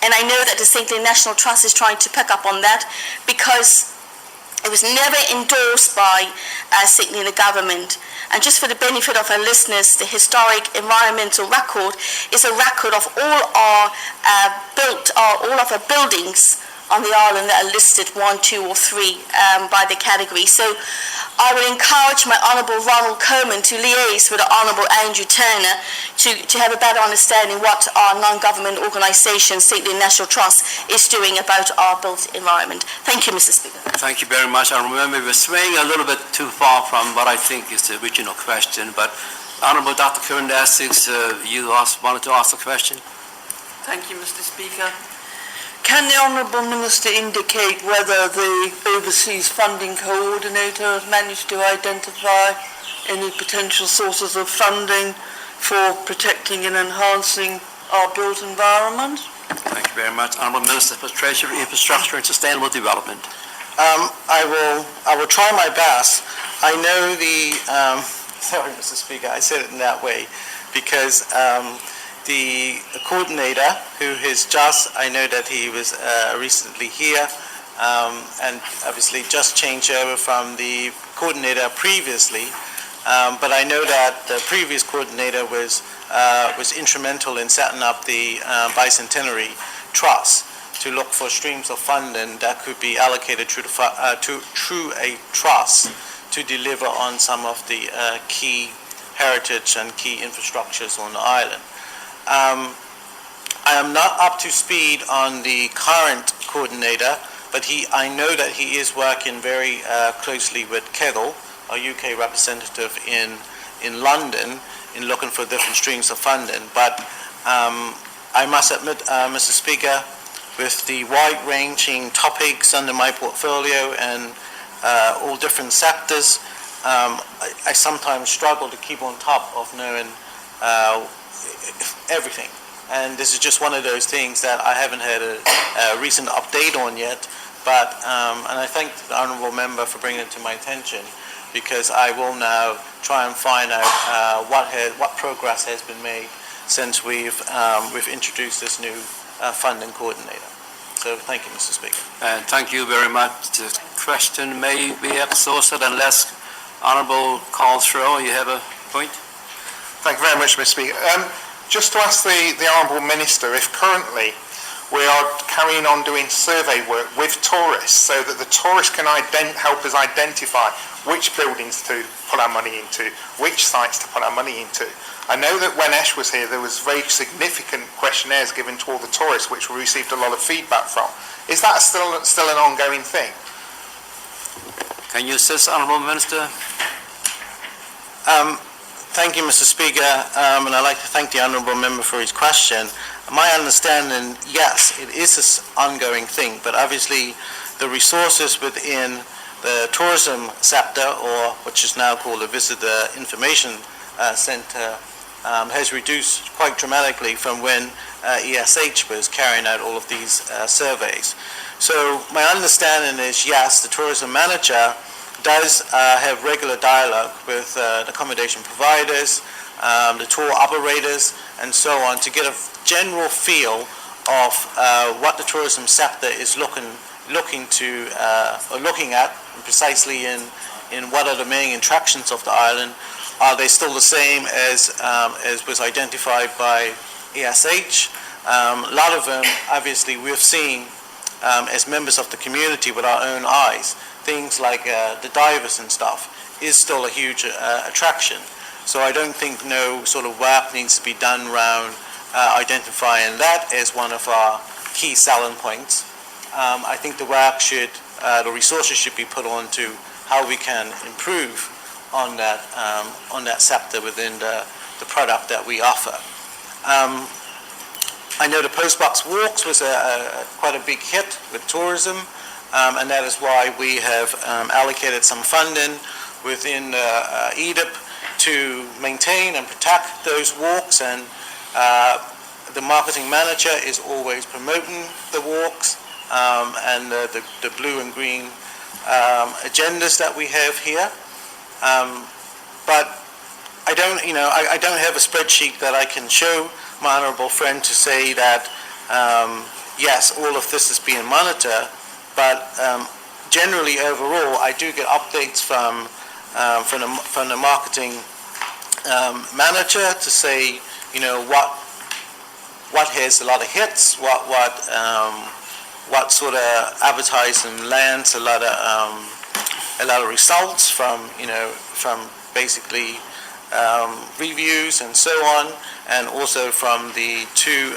and I know that the St. Leonard National Trust is trying to pick up on that, because it was never endorsed by St. Leonard government. And just for the benefit of our listeners, the historic environmental record is a record of all of our buildings on the island that are listed 1, 2 or 3 by the category. So I would encourage my Honourable Ronald Coleman to liaise with the Honourable Andrew Turner to have a better understanding what our non-government organisation, St. Leonard National Trust, is doing about our built environment. Thank you, Mr. Speaker. Thank you very much. I remember we were swaying a little bit too far from what I think is the original question, but Honourable Dr. Karen Essex, you wanted to ask a question? Thank you, Mr. Speaker. Can the Honourable Minister indicate whether the Overseas Funding Coordinator has managed to identify any potential sources of funding for protecting and enhancing our built environment? Thank you very much. Honourable Minister for Treasury, Infrastructure and Sustainable Development. I will try my best. I know sorry, Mr. Speaker, I said it in that way because the coordinator, who has I know that he was recently here, and obviously just changed over from the coordinator previously, but I know that the previous coordinator was instrumental in setting up the Bicentenary Trust to look for streams of funding that could be allocated through a trust to deliver on some of the key heritage and key infrastructures on the island. I am not up to speed on the current coordinator, but I know that he is working very closely with Kegel, our UK representative in London, in looking for different streams of funding. But I must admit, Mr. Speaker, with the wide-ranging topics under my portfolio and all different sectors, I sometimes struggle to keep on top of knowing everything. And this is just one of those things that I haven't had a recent update on yet, but and I thank the Honourable Member for bringing it to my attention, because I will now try and find out what progress has been made since we've introduced this new funding coordinator. So thank you, Mr. Speaker. And thank you very much. The question may be exhausted unless Honourable Carl-Throw, you have a point? Thank you very much, Mr. Speaker. Just to ask the Honourable Minister if currently we are carrying on doing survey work with tourists so that the tourists can help us identify which buildings to put our money into, which sites to put our money into. I know that when Ash was here there was very significant questionnaires given to all the tourists which we received a lot of feedback from. Is that still an ongoing thing? Can you assist, Honourable Minister? Thank you, Mr. Speaker, and I'd like to thank the honourable member for his question. My understanding, yes, it is an ongoing thing, but obviously the resources within the tourism sector, or which is now called the Visitor Information Centre, has reduced quite dramatically from when ESH was carrying out all of these surveys. So my understanding is, yes, the tourism manager does have regular dialogue with the accommodation providers, the tour operators, and so on, to get a general feel of what the tourism sector is looking at precisely in what are the main attractions of the island. Are they still the same as was identified by ESH? A lot of them, obviously, we've seen as members of the community with our own eyes. Things like the divers and stuff is still a huge attraction. So I don't think no sort of work needs to be done around identifying that as one of our key selling points. I think the resources should be put on to how we can improve on that sector within the product that we offer. I know the Postbox Walks was quite a big hit with tourism, and that is why we have allocated some funding within EDIP to maintain and protect those walks, and the marketing manager is always promoting the walks and the blue and green agendas that we have here. But I don't have a spreadsheet that I can show my honourable friend to say that yes, all of this is being monitored, but generally overall I do get updates from the marketing manager to say, you know, what has a lot of hits, what sort of advertising lands a lot of results from basically reviews and so on, and also from the two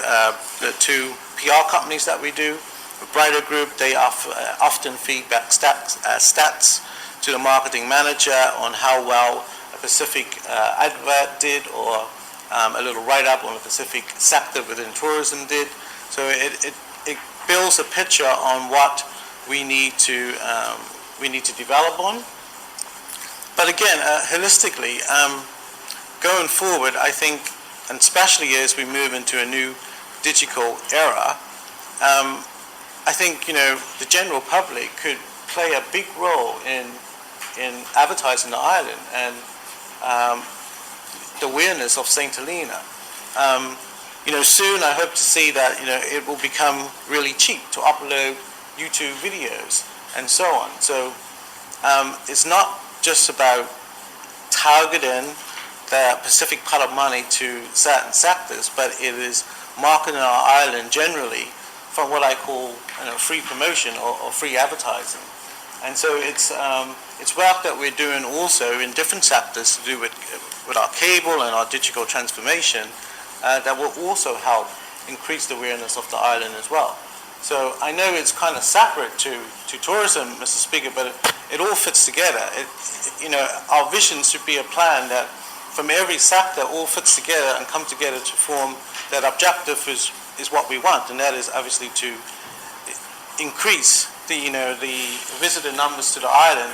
PR companies that we do. The Brighter Group, they often feedback stats to the marketing manager on how well a specific advert did, or a little write-up on a specific sector within tourism did. So it builds a picture on what we need to develop on. But again, holistically, going forward, I think, and especially as we move into a new digital era, I think, you know, the general public could play a big role in advertising the island and the awareness of St. Helena. Soon I hope to see that, it will become really cheap to upload YouTube videos and so on. So it's not just about targeting the Pacific pot of money to certain sectors, but it is marketing our island generally from what I call free promotion or free advertising. And so it's work that we're doing also in different sectors to do with our cable and our digital transformation that will also help increase the awareness of the island as well. So I know it's kind of separate to tourism, Mr. Speaker, but it all fits together. Our vision should be a plan that from every sector all fits together and come together to form that objective is what we want, and that is obviously to increase the visitor numbers to the island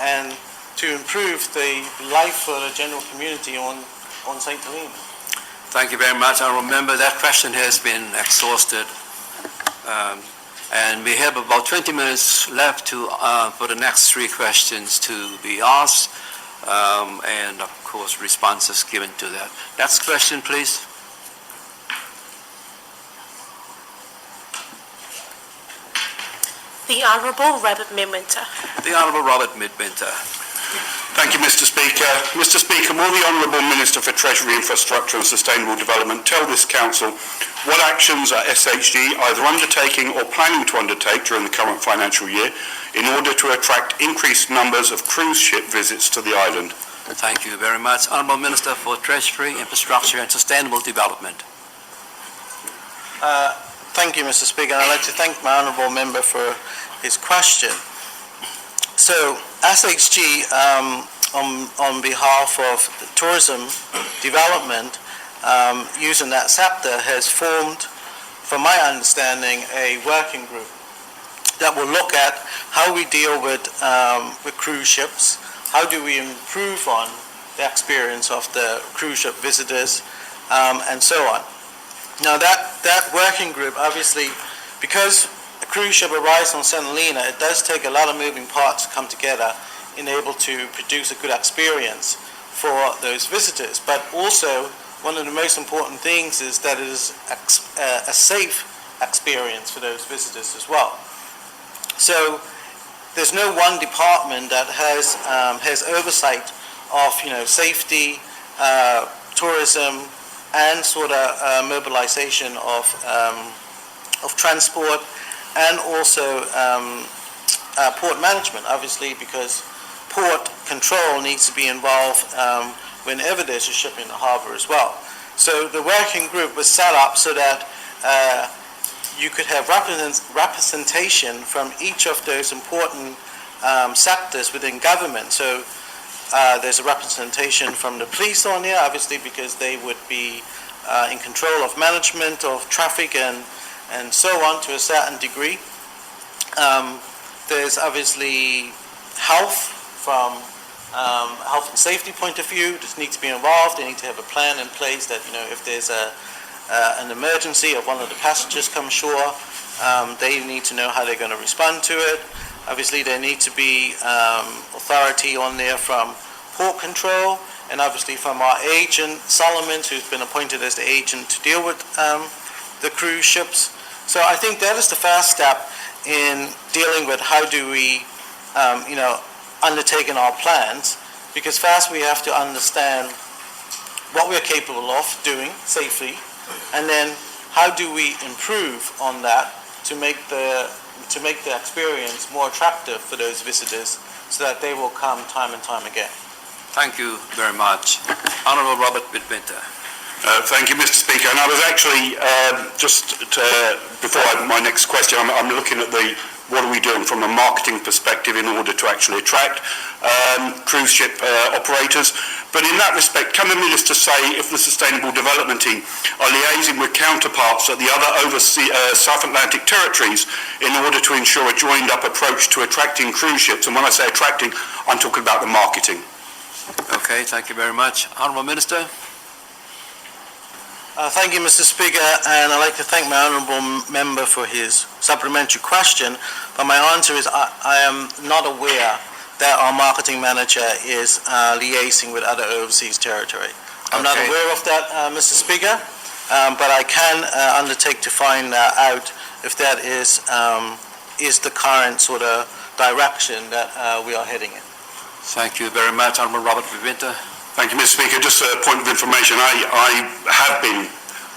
and to improve the life for the general community on St. Helena. Thank you very much. I remember that question has been exhausted. And we have about 20 minutes left for the next three questions to be asked, and of course responses given to that. Next question, please. The Honourable Robert Midwinter. The Honourable Robert Midwinter. Thank you, Mr. Speaker. Mr. Speaker, will the Honourable Minister for Treasury, Infrastructure and Sustainable Development tell this Council what actions are SHG either undertaking or planning to undertake during the current financial year in order to attract increased numbers of cruise ship visits to the island? Thank you very much. Honourable Minister for Treasury, Infrastructure and Sustainable Development. Thank you, Mr. Speaker. I'd like to thank my honourable member for his question. So, SHG on behalf of the tourism development, using that SAPTA, has formed, from my understanding, a working group that will look at how we deal with cruise ships, how do we improve on the experience of the cruise ship visitors, and so on. Now that working group, obviously, because a cruise ship arrives on St. Helena, it does take a lot of moving parts to come together in able to produce a good experience for those visitors. But also, one of the most important things is that it is a safe experience for those visitors as well. So there's no one department that has oversight of safety, tourism, and sort of mobilization of transport, and also port management, obviously, because port control needs to be involved whenever there's a ship in the harbor as well. So the working group was set up so that you could have representation from each of those important sectors within government. So there's a representation from the police on there, obviously, because they would be in control of management of traffic and so on to a certain degree. There's obviously health from health and safety point of view. Just need to be involved. They need to have a plan in place that if there's an emergency or one of the passengers come ashore, they need to know how they're going to respond to it. Obviously, there need to be authority on there from port control, and obviously from our agent, Solomon, who's been appointed as the agent to deal with the cruise ships. So I think that is the first step in dealing with how do we, undertaking our plans, because first we have to understand what we're capable of doing safely, and then how do we improve on that to make the experience more attractive for those visitors so that they will come time and time again. Thank you very much. Honourable Robert Midwinter. Thank you, Mr. Speaker. And I was actually, before my next question, I'm looking at what are we doing from a marketing perspective in order to actually attract cruise ship operators. But in that respect, can the Minister say if the Sustainable Development Team are liaising with counterparts at the other South Atlantic territories in order to ensure a joined-up approach to attracting cruise ships? And when I say attracting, I'm talking about the marketing. Okay, thank you very much. Honourable Minister. Thank you, Mr. Speaker, and I'd like to thank my honourable member for his supplementary question, but my answer is I am not aware that our marketing manager is liaising with other overseas territory. I'm not aware of that, Mr. Speaker, but I can undertake to find out if that is the current sort of direction that we are heading in. Thank you very much, Honourable Robert Midwinter. Thank you, Mr. Speaker. Just a point of information, I have been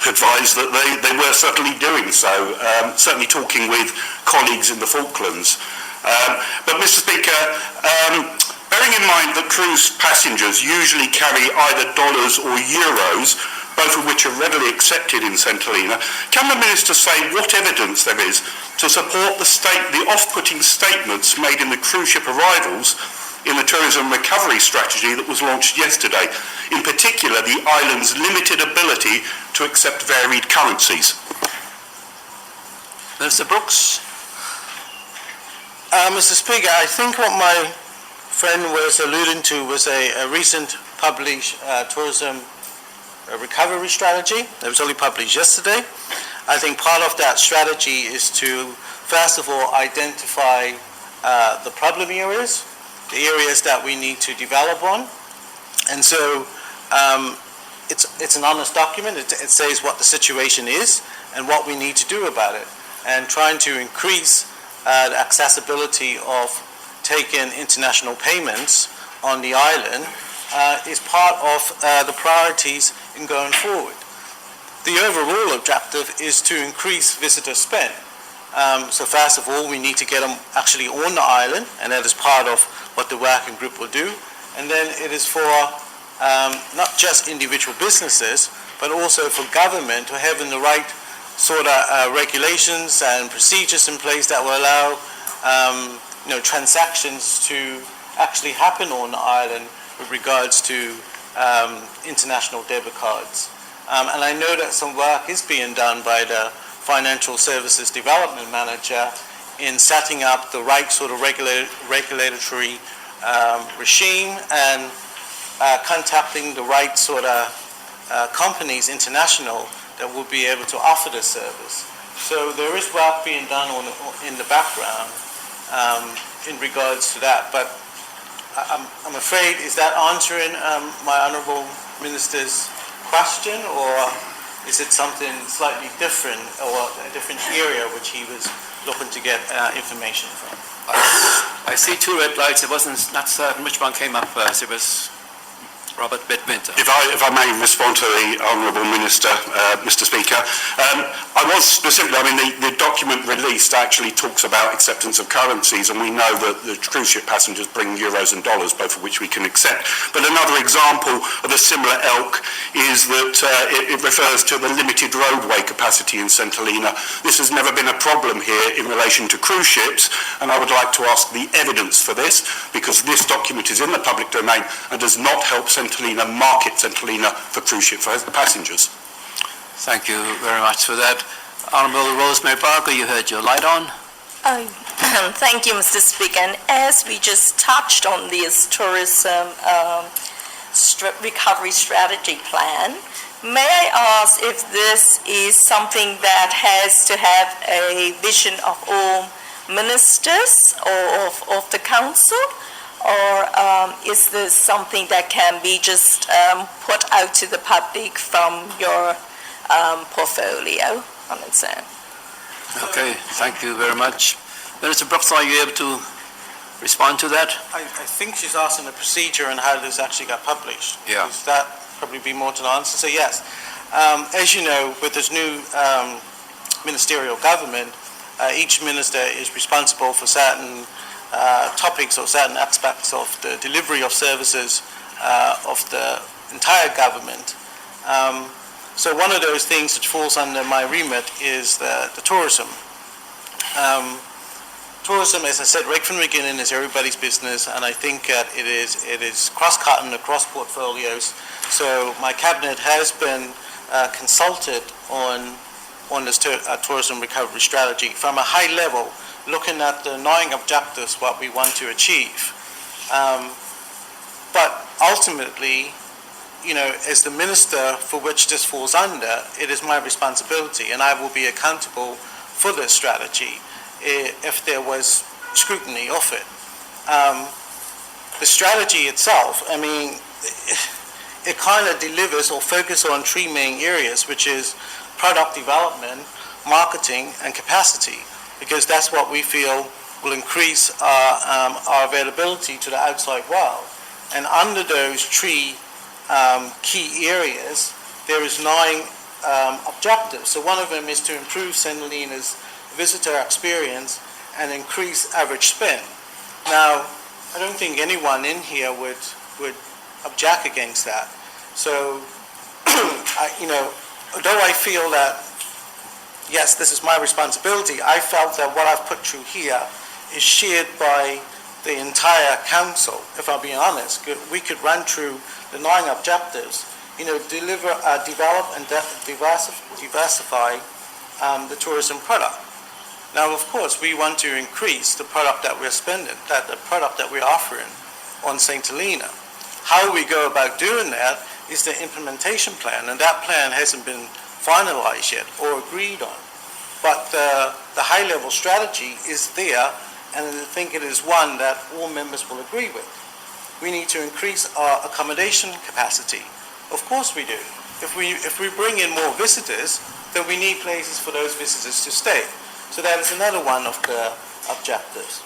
advised that they were certainly doing so, certainly talking with colleagues in the Falklands. But, Mr. Speaker, bearing in mind that cruise passengers usually carry either dollars or euros, both of which are readily accepted in St. Helena, can the Minister say what evidence there is to support the off-putting statements made in the cruise ship arrivals in the tourism recovery strategy that was launched yesterday, in particular the island's limited ability to accept varied currencies? Minister Brooks. Mr. Speaker, I think what my friend was alluding to was a recent published tourism recovery strategy that was only published yesterday. I think part of that strategy is to, first of all, identify the problem areas, the areas that we need to develop on. And so it's an honest document. It says what the situation is and what we need to do about it. And trying to increase the accessibility of taking international payments on the island is part of the priorities in going forward. The overall objective is to increase visitor spend. So first of all, we need to get them actually on the island, and that is part of what the working group will do. And then it is for not just individual businesses, but also for government to having the right sort of regulations and procedures in place that will allow transactions to actually happen on the island with regards to international debit cards. And I know that some work is being done by the Financial Services Development Manager in setting up the right sort of regulatory regime and contacting the right sort of companies, international, that will be able to offer this service. So there is work being done in the background in regards to that. But I'm afraid, is that answering my Honourable Minister's question, or is it something slightly different, or a different area which he was looking to get information from? I see two red lights. I wasn't not certain which one came up first. It was Robert Bedminter. If I may respond to the Honourable Minister, Mr Speaker. I was specifically, the document released actually talks about acceptance of currencies, and we know that the cruise ship passengers bring euros and dollars, both of which we can accept. But another example of a similar ilk is that it refers to the limited roadway capacity in St Helena. This has never been a problem here in relation to cruise ships, and I would like to ask the evidence for this, because this document is in the public domain and does not help St Helena market St Helena for cruise ship passengers. Thank you very much for that. Honourable Rosemary Barker, you had your light on. Thank you, Mr. Speaker. And as we just touched on this tourism recovery strategy plan, may I ask if this is something that has to have a vision of all ministers or of the council? Or is this something that can be just put out to the public from your portfolio on its own? Okay, thank you very much. Minister Brooks, are you able to respond to that? I think she's asking the procedure and how this actually got published. Yeah. Does that probably be more to the answer? So yes, as you know, with this new ministerial government, each minister is responsible for certain topics or certain aspects of the delivery of services of the entire government. So one of those things that falls under my remit is the tourism. Tourism, as I said right from the beginning, is everybody's business, and I think that it is cross-cutting across portfolios. So my cabinet has been consulted on this tourism recovery strategy from a high level, looking at the 9 objectives, what we want to achieve. But ultimately, as the minister for which this falls under, it is my responsibility, and I will be accountable for this strategy if there was scrutiny of it. The strategy itself, it kind of delivers or focuses on 3 main areas, which is product development, marketing, and capacity, because that's what we feel will increase our availability to the outside world. And under those 3 key areas, there is 9 objectives. So one of them is to improve St Helena's visitor experience and increase average spend. Now, I don't think anyone in here would object against that. So, although I feel that, yes, this is my responsibility, I felt that what I've put through here is shared by the entire council. If I'll be honest, we could run through the 9 objectives, develop and diversify the tourism product. Now, of course, we want to increase the product that we're spending, the product that we're offering on St Helena. How we go about doing that is the implementation plan, and that plan hasn't been finalized yet or agreed on. But the high-level strategy is there, and I think it is one that all members will agree with. We need to increase our accommodation capacity. Of course we do. If we bring in more visitors, then we need places for those visitors to stay. So that is another one of the objectives.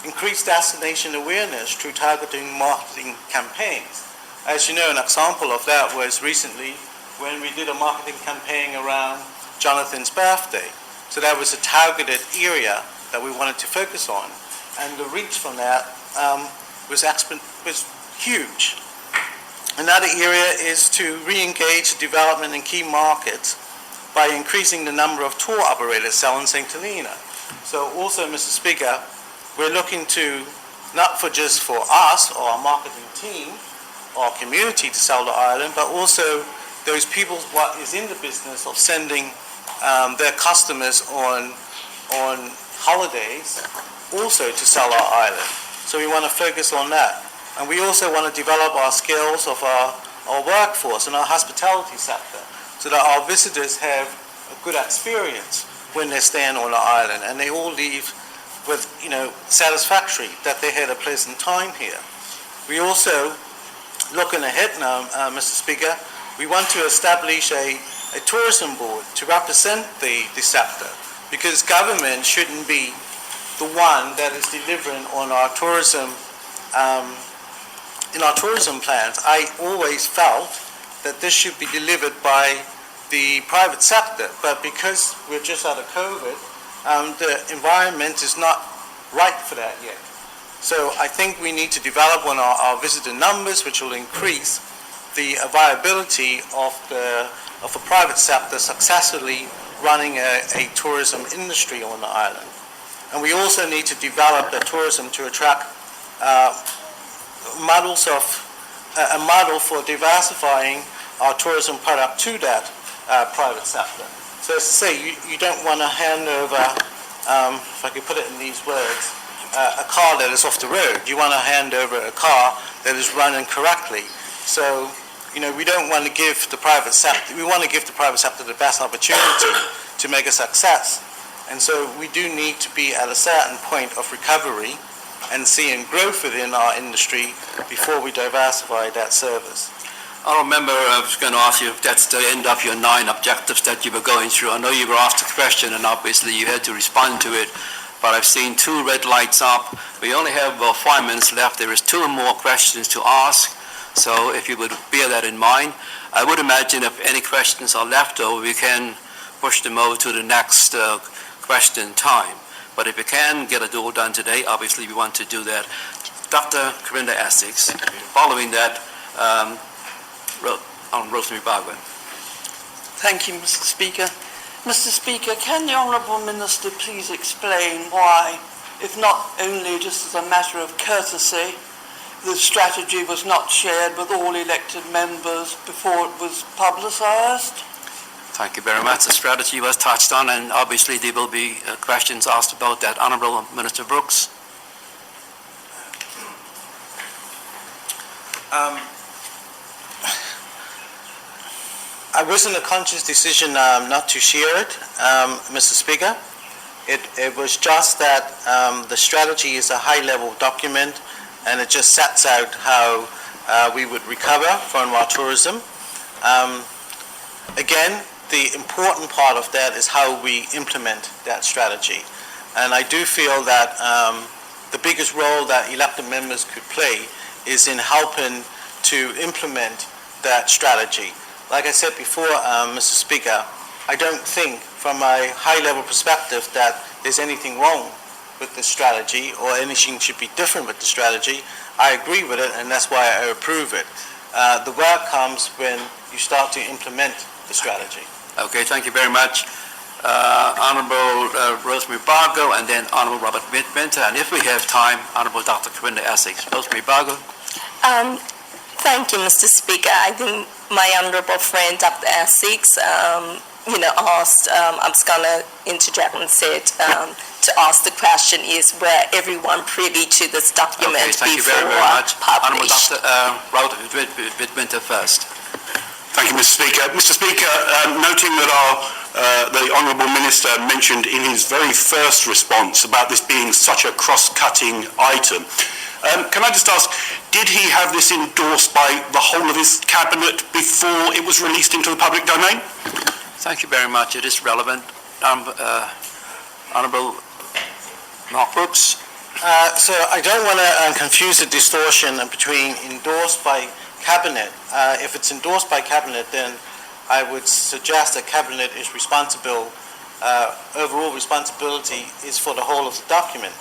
Increase destination awareness through targeting marketing campaigns. As you know, an example of that was recently when we did a marketing campaign around Jonathan's birthday. So that was a targeted area that we wanted to focus on. And the reach from that was huge. Another area is to re-engage development in key markets by increasing the number of tour operators selling St Helena. So also, Mr. Speaker, we're looking to, not just for us or our marketing team, our community to sell the island, but also those people what is in the business of sending their customers on holidays also to sell our island. So we want to focus on that. And we also want to develop our skills of our workforce and our hospitality sector so that our visitors have a good experience when they're staying on the island and they all leave with, satisfactory that they had a pleasant time here. We also, looking ahead now, Mr. Speaker, we want to establish a tourism board to represent the sector, because government shouldn't be the one that is delivering on our tourism, in our tourism plans. I always felt that this should be delivered by the private sector, but because we're just out of COVID, the environment is not right for that yet. So I think we need to develop on our visitor numbers, which will increase the viability of the private sector successfully running a tourism industry on the island. And we also need to develop the tourism to attract models of a model for diversifying our tourism product to that private sector. So as to say, you don't want to hand over, if I could put it in these words, a car that is off the road. You want to hand over a car that is running correctly. So, we don't want to give the private sector, we want to give the private sector the best opportunity to make a success. And so we do need to be at a certain point of recovery and seeing growth within our industry before we diversify that service. I remember I was going to ask you if that's the end of your 9 objectives that you were going through. I know you were asked a question and obviously you had to respond to it, but I've seen 2 red lights up. We only have about 5 minutes left. There is 2 more questions to ask, so if you would bear that in mind. I would imagine if any questions are left over, we can push them over to the next question time. But if we can get it all done today, obviously we want to do that. Dr. Corinda Essex, following that, Rosemary Barber. Thank you, Mr. Speaker. Mr. Speaker, can the Honourable Minister please explain why, if not only just as a matter of courtesy, the strategy was not shared with all elected members before it was publicised? Thank you very much. The strategy was touched on, and obviously there will be questions asked about that. Honourable Minister Brooks. I wasn't a conscious decision not to share it, Mr. Speaker. It was just that the strategy is a high-level document, and it just sets out how we would recover from our tourism. Again, the important part of that is how we implement that strategy. And I do feel that the biggest role that elected members could play is in helping to implement that strategy. Like I said before, Mr. Speaker, I don't think from a high-level perspective that there's anything wrong with the strategy or anything should be different with the strategy. I agree with it, and that's why I approve it. The work comes when you start to implement the strategy. Okay, thank you very much. Honourable Rosemary Bargo, and then Honourable Robert Midwinter, and if we have time, Honourable Dr. Corinda Essex. Rosemary Bargo. Thank you, Mr. Speaker. I think my honourable friend, Dr. Essex, asked, I was going to interject and said, to ask the question is, were everyone privy to this document thank you before very, very much. Honourable published? Dr. Robert Midwinter first. Thank you, Mr. Speaker. Mr. Speaker, noting that the Honourable Minister mentioned in his very first response about this being such a cross-cutting item, can I just ask, did he have this endorsed by the whole of his cabinet before it was released into the public domain? Thank you very much. It is relevant. Honourable Mark Brooks. So I don't want to confuse the distortion between endorsed by Cabinet. If it's endorsed by Cabinet, then I would suggest that Cabinet is responsible, overall responsibility is for the whole of the document.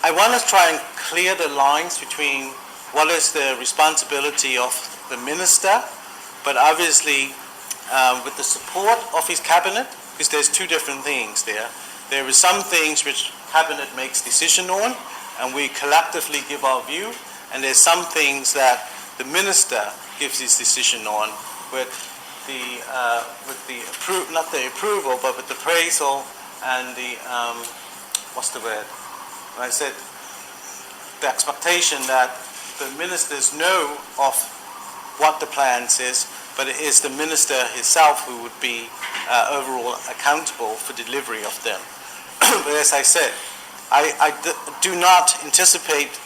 I want to try and clear the lines between what is the responsibility of the Minister, but obviously with the support of his Cabinet, because there's 2 different things there. There are some things which Cabinet makes decision on, and we collectively give our view, and there's some things that the minister gives his decision on with the not the approval, but with the appraisal and the what's the word? I said the expectation that the ministers know of what the plans is, but it is the minister himself who would be overall accountable for delivery of them. But as I said, I do not anticipate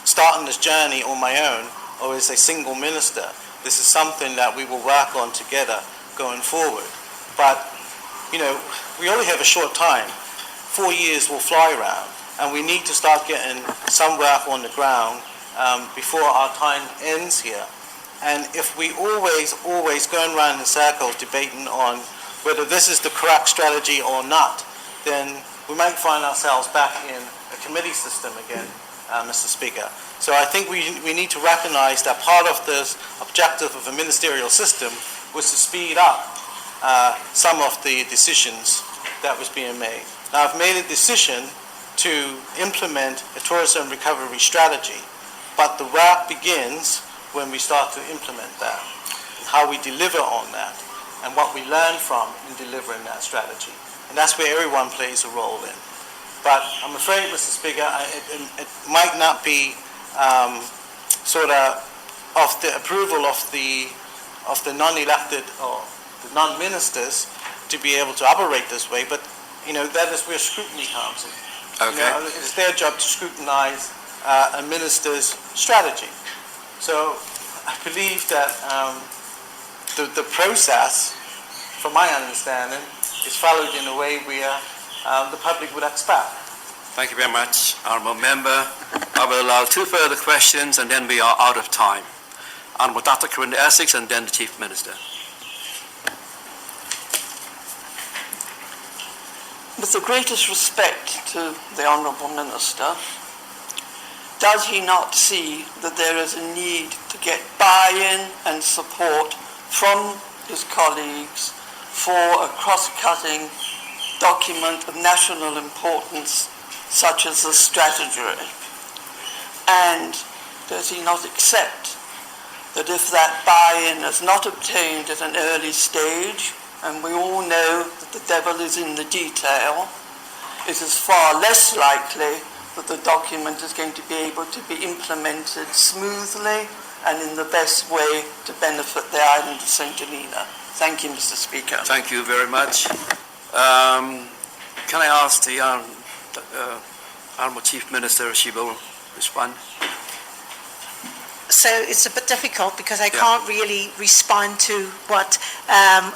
starting this journey on my own or as a single minister. This is something that we will work on together going forward. But, you know, we only have a short time. 4 years will fly around, and we need to start getting some work on the ground before our time ends here. And if we always going around in circles debating on whether this is the correct strategy or not, then we might find ourselves back in a committee system again, Mr. Speaker. So I think we need to recognize that part of the objective of a ministerial system was to speed up some of the decisions that was being made. Now, I've made a decision to implement a tourism recovery strategy, but the work begins when we start to implement that, how we deliver on that, and what we learn from in delivering that strategy. And that's where everyone plays a role in. But I'm afraid, Mr. Speaker, it might not be sort of the approval of the non-elected or the non-ministers to be able to operate this way, but you know, that is where scrutiny comes in. Okay. You know, it's their job to scrutinize a minister's strategy. So I believe that the process, from my understanding, is followed in a way where the public would expect. Thank you very much, Honourable Member. I will allow 2 further questions and then we are out of time. Honourable Dr. Corinda Essex and then the Chief Minister. With the greatest respect to the Honourable Minister, does he not see that there is a need to get buy-in and support from his colleagues for a cross-cutting document of national importance such as the strategy? And does he not accept that if that buy-in is not obtained at an early stage, and we all know that the devil is in the detail, it is far less likely that the document is going to be able to be implemented smoothly and in the best way to benefit the island of St. Helena. Thank you, Mr. Speaker. Thank you very much. Can I ask the Honourable Chief Minister if she will respond? So it's a bit difficult because I can't really respond to what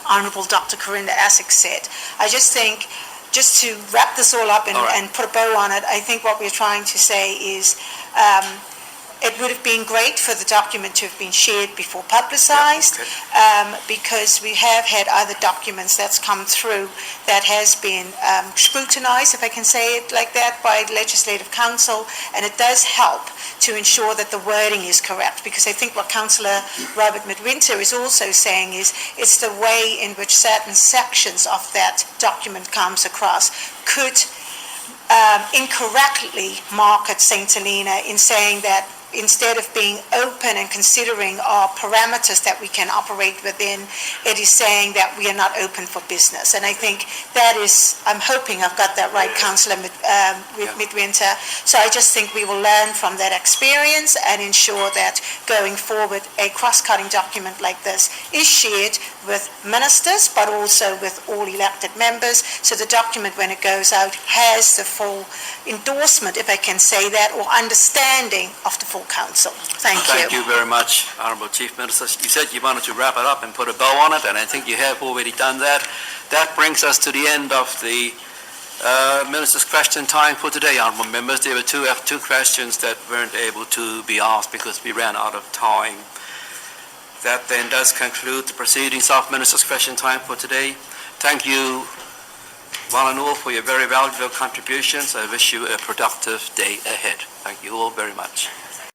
Honourable Dr. Corinda Essex said. I just think, just to wrap this all up and put a bow on it, I think what we're trying to say is it would have been great for the document to have been shared before publicised, because we have had other documents that's come through that has been scrutinised, if I can say it like that, by the Legislative Council, and it does help to ensure that the wording is correct, because I think what Councillor Robert Midwinter is also saying is it's the way in which certain sections of that document comes across could incorrectly market St. Helena in saying that instead of being open and considering our parameters that we can operate within, it is saying that we are not open for business. And I think that is, I'm hoping I've got that right, Councillor Midwinter. So I just think we will learn from that experience and ensure that going forward, a cross-cutting document like this is shared with ministers, but also with all elected members. So the document, when it goes out, has the full endorsement, if I can say that, or understanding of the full Council. Thank you. Thank you very much, Honourable Chief Minister. You said you wanted to wrap it up and put a bow on it, and I think you have already done that. That brings us to the end of the Minister's question time for today, Honourable Members. There were two questions that weren't able to be asked because we ran out of time. That then does conclude the proceedings of Minister's question time for today. Thank you, one and all, for your very valuable contributions. I wish you a productive day ahead. Thank you all very much.